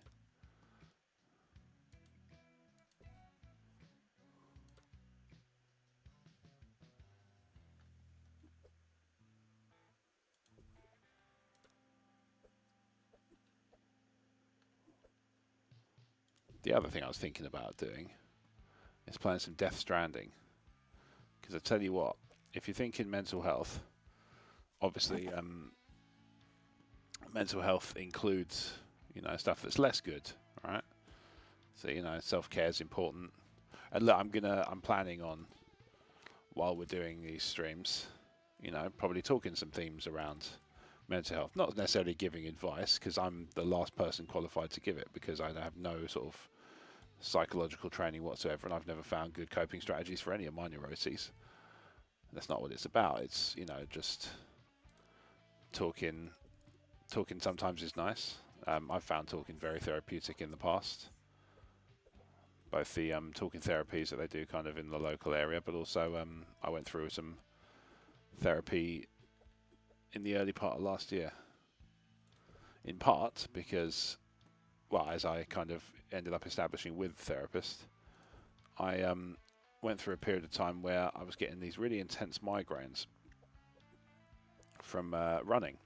The other thing I was thinking about doing is playing some Death Stranding. Because I tell you what, if you're thinking mental health, obviously mental health includes, you know, stuff that's less good, right? So, you know, self-care is important. And look, I'm planning on, while we're doing these streams, you know, probably talking some themes around mental health. Not necessarily giving advice, because I'm the last person qualified to give it, because I have no sort of psychological training whatsoever, and I've never found good coping strategies for any of my neuroses. That's not what it's about. It's, you know, just talking sometimes is nice. I've found talking very therapeutic in the past. Both the talking therapies that they do kind of in the local area, but also I went through some therapy in the early part of last year. In part because, well, as I kind of ended up establishing with the therapist, I went through a period of time where I was getting these really intense migraines from running.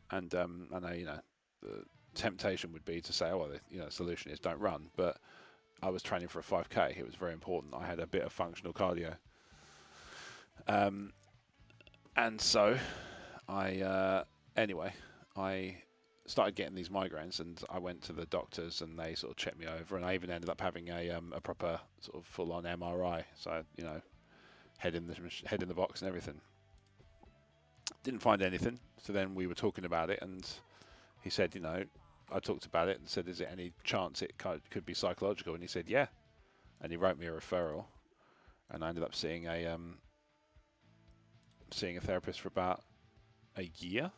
And I know, you know, the temptation would be to say, oh, well, the solution is don't run. But I was training for a 5K. It was very important. I had a bit of functional cardio. And so I started getting these migraines, and I went to the doctors, and they sort of checked me over, and I even ended up having a proper sort of full-on MRI. So, you know, head in the box and everything. Didn't find anything. So then we were talking about it, and he said, you know, I talked about it and said, is there any chance it could be psychological? And he said, yeah. And he wrote me a referral, and I ended up seeing a therapist for about a year.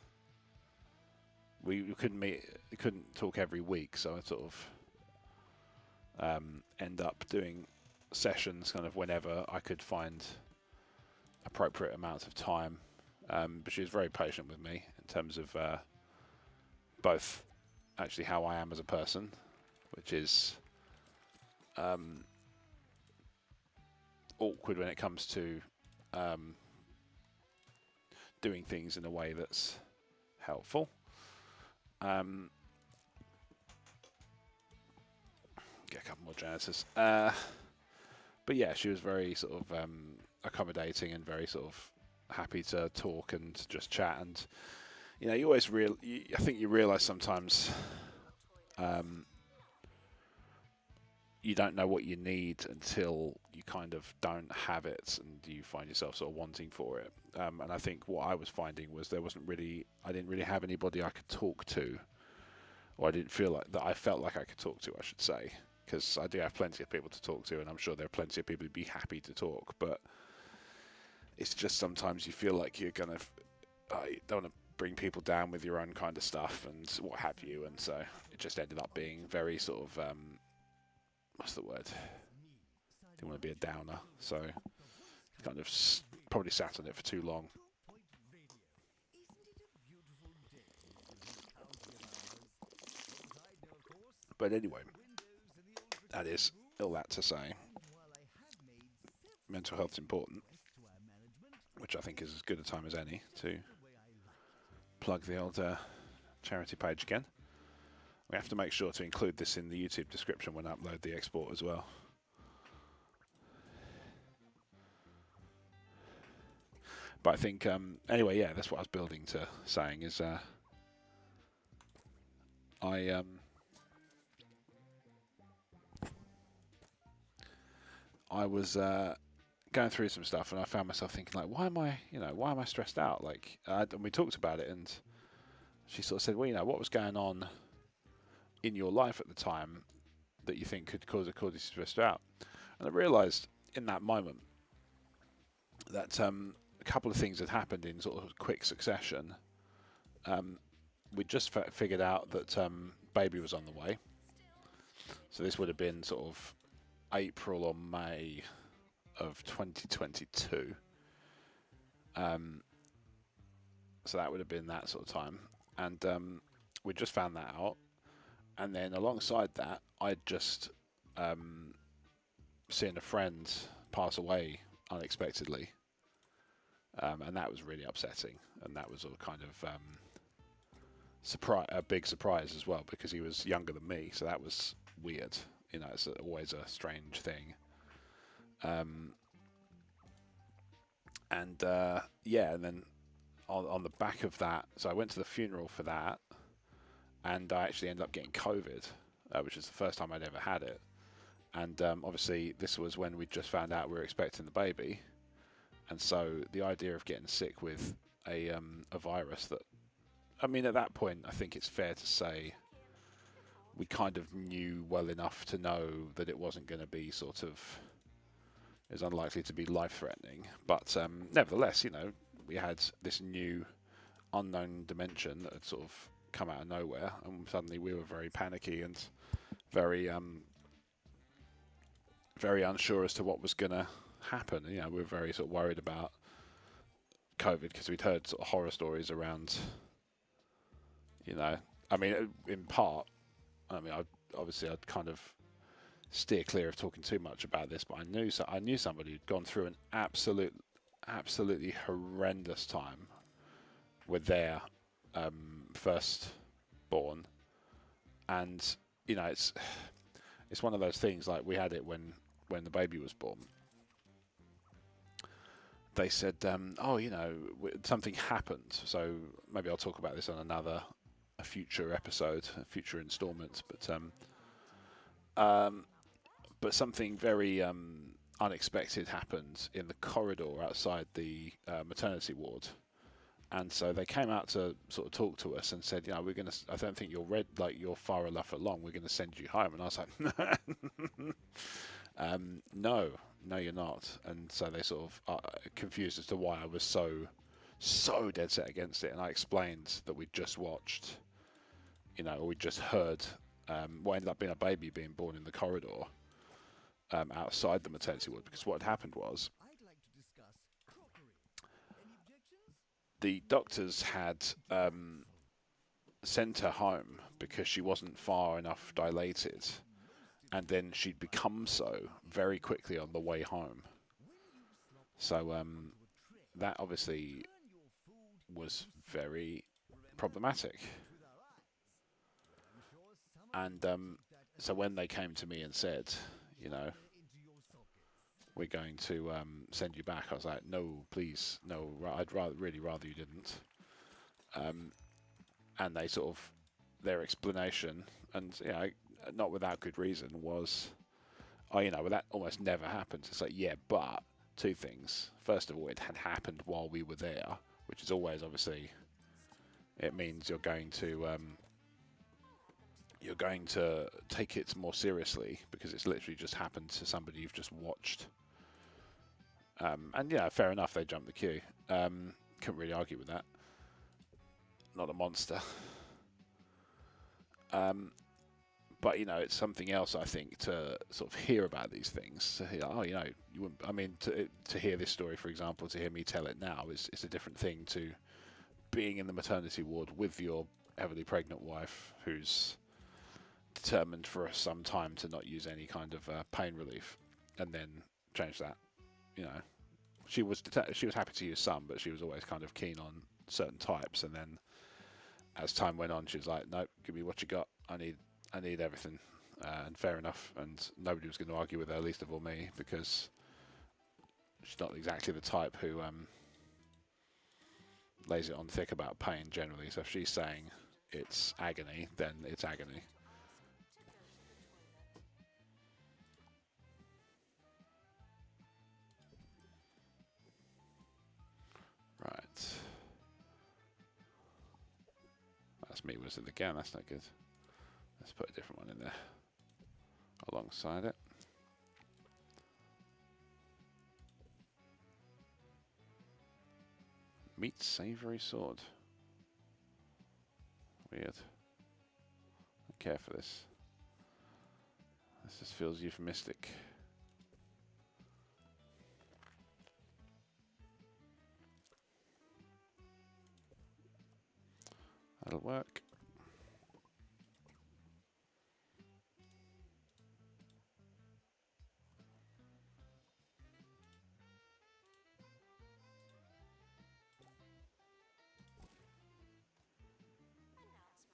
We couldn't meet, couldn't talk every week, so I sort of end up doing sessions kind of whenever I could find appropriate amounts of time. But she was very patient with me in terms of both actually how I am as a person, which is awkward when it comes to doing things in a way that's helpful. Get a couple more janitors. But yeah, she was very sort of accommodating and very sort of happy to talk and just chat. And you always I think you realise sometimes you don't know what you need until you kind of don't have it, and you find yourself sort of wanting for it. And I think what I was finding was I didn't really have anybody I could talk to, or I didn't feel like that. I felt like I could talk to, I should say, because I do have plenty of people to talk to, and I'm sure there are plenty of people who'd be happy to talk. But it's just sometimes you feel like you're gonna, you don't want to bring people down with your own kind of stuff and what have you, and so it just ended up being very sort of what's the word? Didn't want to be a downer, so kind of probably sat on it for too long. But anyway, that is all that to say. Mental health's important, which I think is as good a time as any to plug the old charity page again. We have to make sure to include this in the YouTube description when I upload the export as well. But I think, anyway, yeah, that's what I was building to saying is I was going through some stuff, and I found myself thinking, like, why am I stressed out? Like, and we talked about it, and she sort of said, well, what was going on in your life at the time that you think could cause you stressed out? And I realised in that moment that a couple of things had happened in sort of quick succession. We just figured out that baby was on the way, so this would have been sort of April or May of 2022. So that would have been that sort of time, and we just found that out. And then alongside that, I'd just seen a friend pass away unexpectedly, and that was really upsetting. And that was a kind of a big surprise as well, because he was younger than me, so that was weird. It's always a strange thing. And then on the back of that, so I went to the funeral for that, and I actually ended up getting COVID, which is the first time I'd ever had it. And obviously this was when we just found out we were expecting the baby, and so the idea of getting sick with a virus that, I mean, at that point, I think it's fair to say we kind of knew well enough to know that it wasn't going to be it was unlikely to be life-threatening. But nevertheless, we had this new unknown dimension that had sort of come out of nowhere, and suddenly we were very panicky and very very unsure as to what was going to happen. We were very sort of worried about COVID because we'd heard sort of horror stories around, I mean, in part, I'd kind of steer clear of talking too much about this, but I knew somebody who'd gone through an absolutely horrendous time with their firstborn, and it's one of those things. Like, we had it when the baby was born. They said, something happened. So maybe I'll talk about this on a future episode, a future installment. But something very unexpected happened in the corridor outside the maternity ward. And so they came out to sort of talk to us and said, I don't think you're far enough along. We're going to send you home. And I was like, no, you're not. And so they sort of confused as to why I was so dead set against it. And I explained that we'd just watched, or we'd just heard what ended up being a baby being born in the corridor outside the maternity ward. Because what had happened was, the doctors had sent her home because she wasn't far enough dilated, and then she'd become so very quickly on the way home. So that obviously was very problematic. And so when they came to me and said, we're going to send you back. I was like, no, please, no, I'd really rather you didn't. And they sort of, their explanation, and not without good reason, was, oh, well, that almost never happens. It's like, yeah, but two things. First of all, it had happened while we were there, which is always, obviously, it means you're going to take it more seriously because it's literally just happened to somebody you've just watched. And yeah, fair enough, they jumped the queue. Couldn't really argue with that. Not a monster. But it's something else, I think, to sort of hear about these things. To hear, oh, you wouldn't. I mean, to hear this story, for example, to hear me tell it now is a different thing to being in the maternity ward with your heavily pregnant wife, who's determined for some time to not use any kind of pain relief, and then change that. She was happy to use some, but she was always kind of keen on certain types. And then as time went on, she was like, "Nope, give me what you got. I need everything." And fair enough. And nobody was going to argue with her, least of all me, because she's not exactly the type who lays it on thick about pain generally. So if she's saying it's agony, then it's agony. Right. That's me was it again. That's not good. Let's put a different one in there alongside it. Meat savoury sword. Weird. I care for this. This just feels euphemistic. That'll work.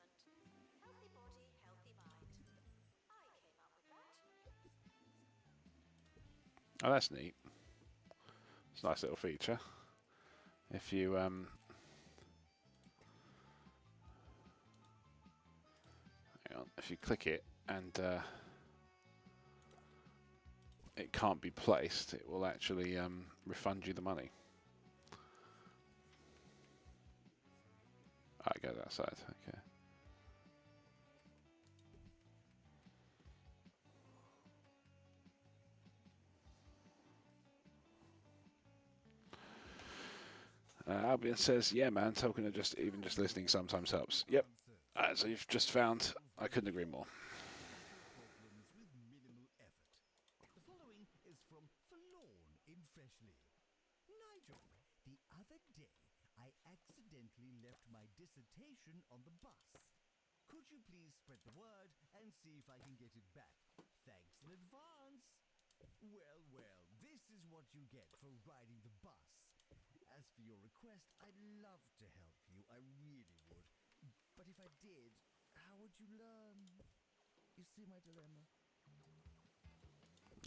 Announcement. Healthy body, healthy mind. I came up with that. Oh, that's neat. It's a nice little feature. If you hang on, if you click it and it can't be placed, it will actually refund you the money. I go that side. Okay. Albion says, "Yeah, man, talking of just listening sometimes helps." Yep. So you've just found. I couldn't agree more. Problems with minimal effort. The following is from Forlorn in Freshly. Nigel, the other day I accidentally left my dissertation on the bus. Could you please spread the word and see if I can get it back? Thanks in advance. Well, this is what you get for riding the bus. As for your request, I'd love to help you, I really would. But if I did, how would you learn? You see my dilemma?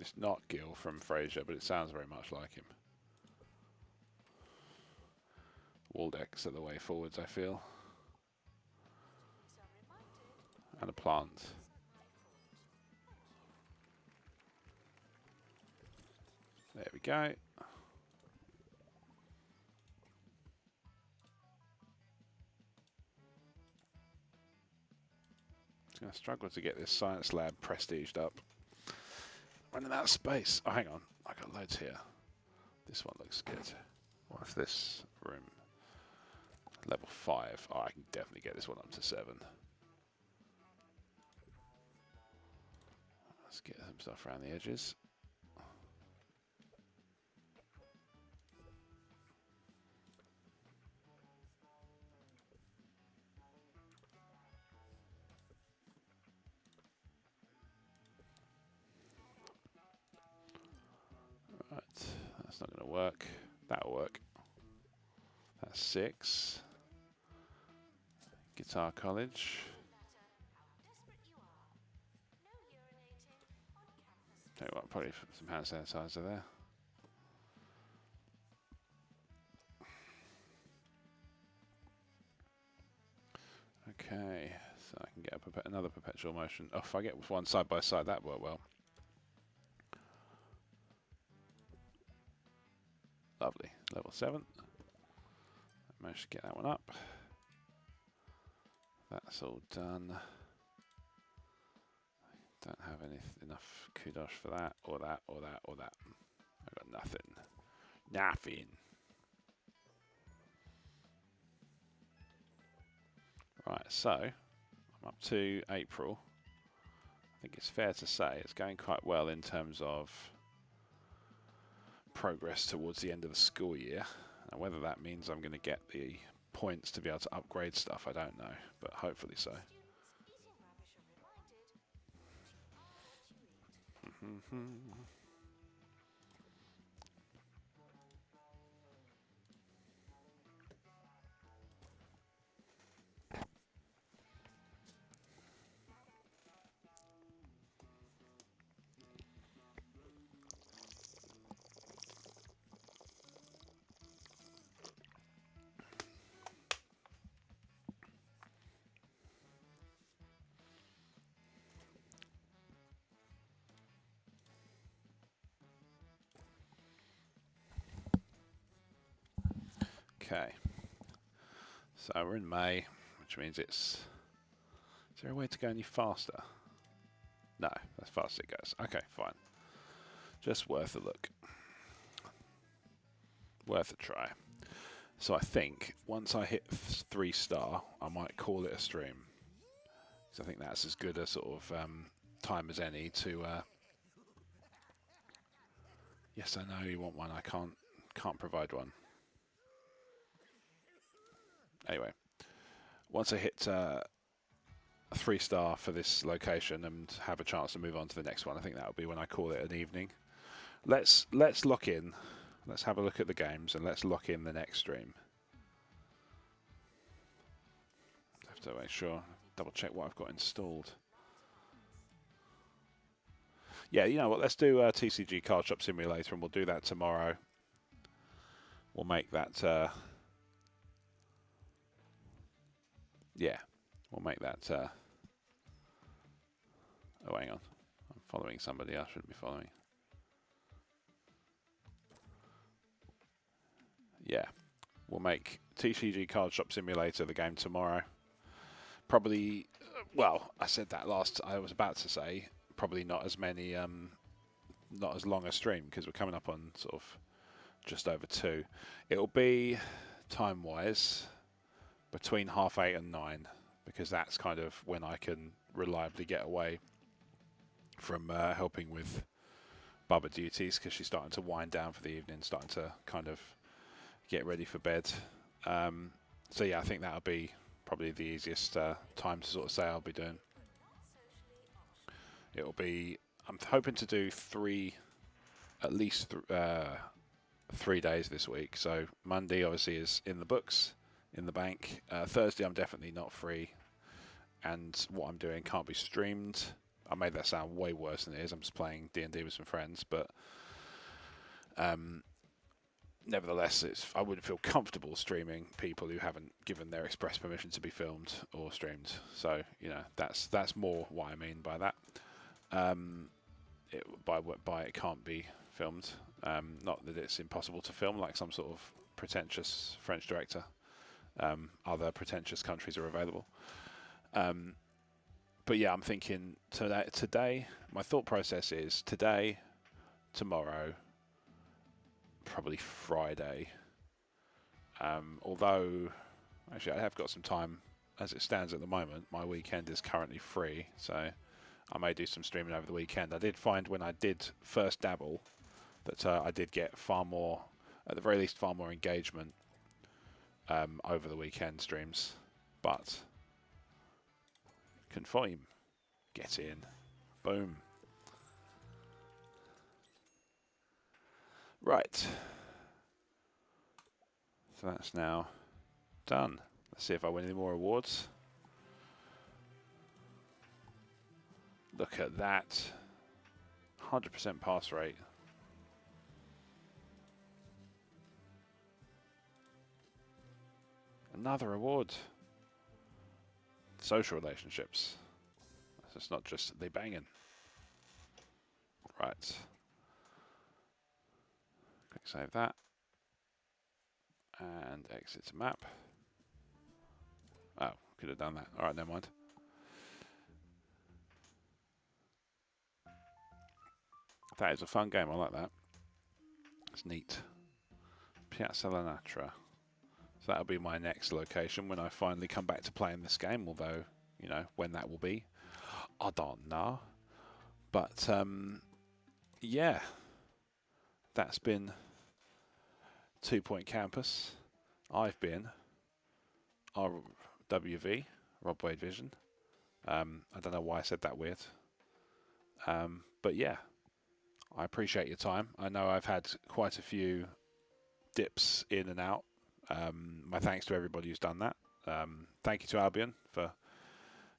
It's not Gil from Frasier, but it sounds very much like him. Waldeck's are the way forwards, I feel. So reminded. And a plant. Wasn't my fault. Thank you. There we go. It's going to struggle to get this science lab prestiged up. Running out of space. Oh, hang on. I got loads here. This one looks good. What's this room? Level 5. Oh, I can definitely get this one up to 7. Let's get some stuff around the edges. Right, that's not going to work. That'll work. That's 6. Guitar College. How desperate you are. No urinating on campus. Tell you what, probably some hand sanitizer there. another perpetual motion. Oh, if I get one side by side, that worked well. Lovely. Level 7. Managed to get that one up. That's all done. Don't have enough kudos for that, or that, or that, or that. I got nothing. Nothing. Right, so I'm up to April. I think it's fair to say it's going quite well in terms of progress towards the end of the school year. And whether that means I'm going to get the points to be able to upgrade stuff, I don't know, but hopefully so. Students eating rubbish are reminded to eat. Okay, so we're in May, which means it's... Is there a way to go any faster? No, that's fast it goes. Okay, fine. Just worth a look. Worth a try. So I think once I hit 3-star, I might call it a stream. So I think that's as good a sort of time as any to... Yes, I know you want one. I can't provide one. Anyway, once I hit a 3-star for this location and have a chance to move on to the next one, I think that will be when I call it an evening. Let's lock in. Let's have a look at the games and let's lock in the next stream. I have to make sure, double check what I've got installed. Yeah, you know what? Let's do TCG Card Shop Simulator, and we'll do that tomorrow. We'll make that. Yeah, we'll make that. Oh, hang on. I'm following somebody I shouldn't be following. Yeah, we'll make TCG Card Shop Simulator the game tomorrow. Probably, well, I said that last. I was about to say probably not as many, not as long a stream because we're coming up on sort of just over 2. It'll be time-wise between 8:30 and 9 because that's kind of when I can reliably get away from helping with Bubba duties because she's starting to wind down for the evening, starting to kind of get ready for bed. So yeah, I think that'll be probably the easiest time to sort of say I'll be doing. It'll be, I'm hoping to do at least 3 days this week. So Monday obviously is in the books, in the bank. Thursday I'm definitely not free, and what I'm doing can't be streamed. I made that sound way worse than it is. I'm just playing D&D with some friends, but nevertheless, I wouldn't feel comfortable streaming people who haven't given their express permission to be filmed or streamed. So you know, that's more what I mean by that. It can't be filmed. Not that it's impossible to film, like some sort of pretentious French director. Other pretentious countries are available. But yeah, I'm thinking today, my thought process is today, tomorrow, probably Friday. Although, actually, I have got some time as it stands at the moment. My weekend is currently free, so I may do some streaming over the weekend. I did find when I did first dabble that I did get far more, at the very least, far more engagement over the weekend streams. But confirm, get in, boom. Right. So that's now done. Let's see if I win any more awards. Look at that. 100% pass rate. Another award. Social relationships. So it's not just the banging. Right. Quick save that. And exit to map. Oh, could have done that. Alright, never mind. That is a fun game, I like that. It's neat. Piazza Lanatra. So that'll be my next location when I finally come back to playing this game, although, you know, when that will be, I don't know. But, yeah, that's been 2 Point Campus. I've been RWV, Rob Wade Vision. I don't know why I said that weird. But yeah, I appreciate your time. I know I've had quite a few dips in and out. My thanks to everybody who's done that. Thank you to Albion for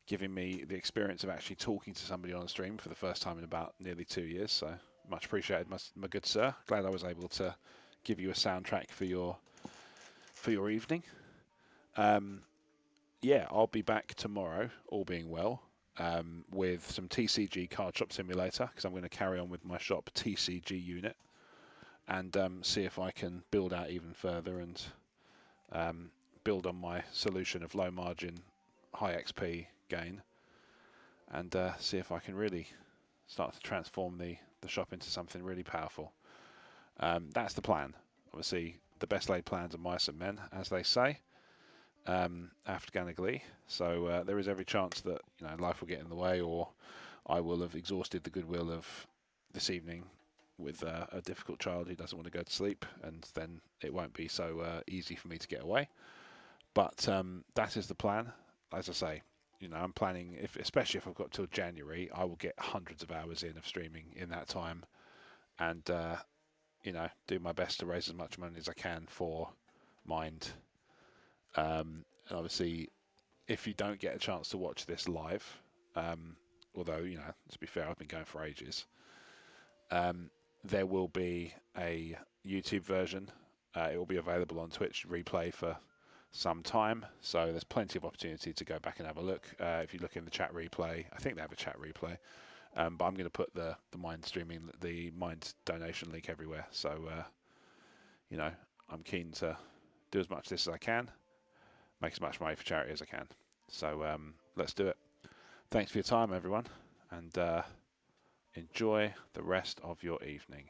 giving me the experience of actually talking to somebody on a stream for the first time in about nearly 2 years. So much appreciated, my good sir. Glad I was able to give you a soundtrack for your evening. Yeah, I'll be back tomorrow, all being well, with some TCG Card Shop Simulator, because I'm going to carry on with my shop TCG unit and see if I can build out even further and build on my solution of low margin, high XP gain, and see if I can really start to transform the shop into something really powerful. That's the plan. Obviously, the best laid plans are mice and men, as they say. Afghanically, so there is every chance that, you know, life will get in the way, or I will have exhausted the goodwill of this evening with a difficult child who doesn't want to go to sleep, and then it won't be so easy for me to get away. But that is the plan. As I say, you know, I'm planning, especially if I've got till January, I will get hundreds of hours in of streaming in that time, and you know, do my best to raise as much money as I can for Mind. And obviously, if you don't get a chance to watch this live, although, you know, to be fair, I've been going for ages, there will be a YouTube version. It will be available on Twitch replay for some time, so there's plenty of opportunity to go back and have a look. If you look in the chat replay, I think they have a chat replay, but I'm going to put the Mind streaming, the Mind donation link everywhere. So, you know, I'm keen to do as much of this as I can, make as much money for charity as I can. So let's do it. Thanks for your time, everyone, and enjoy the rest of your evening.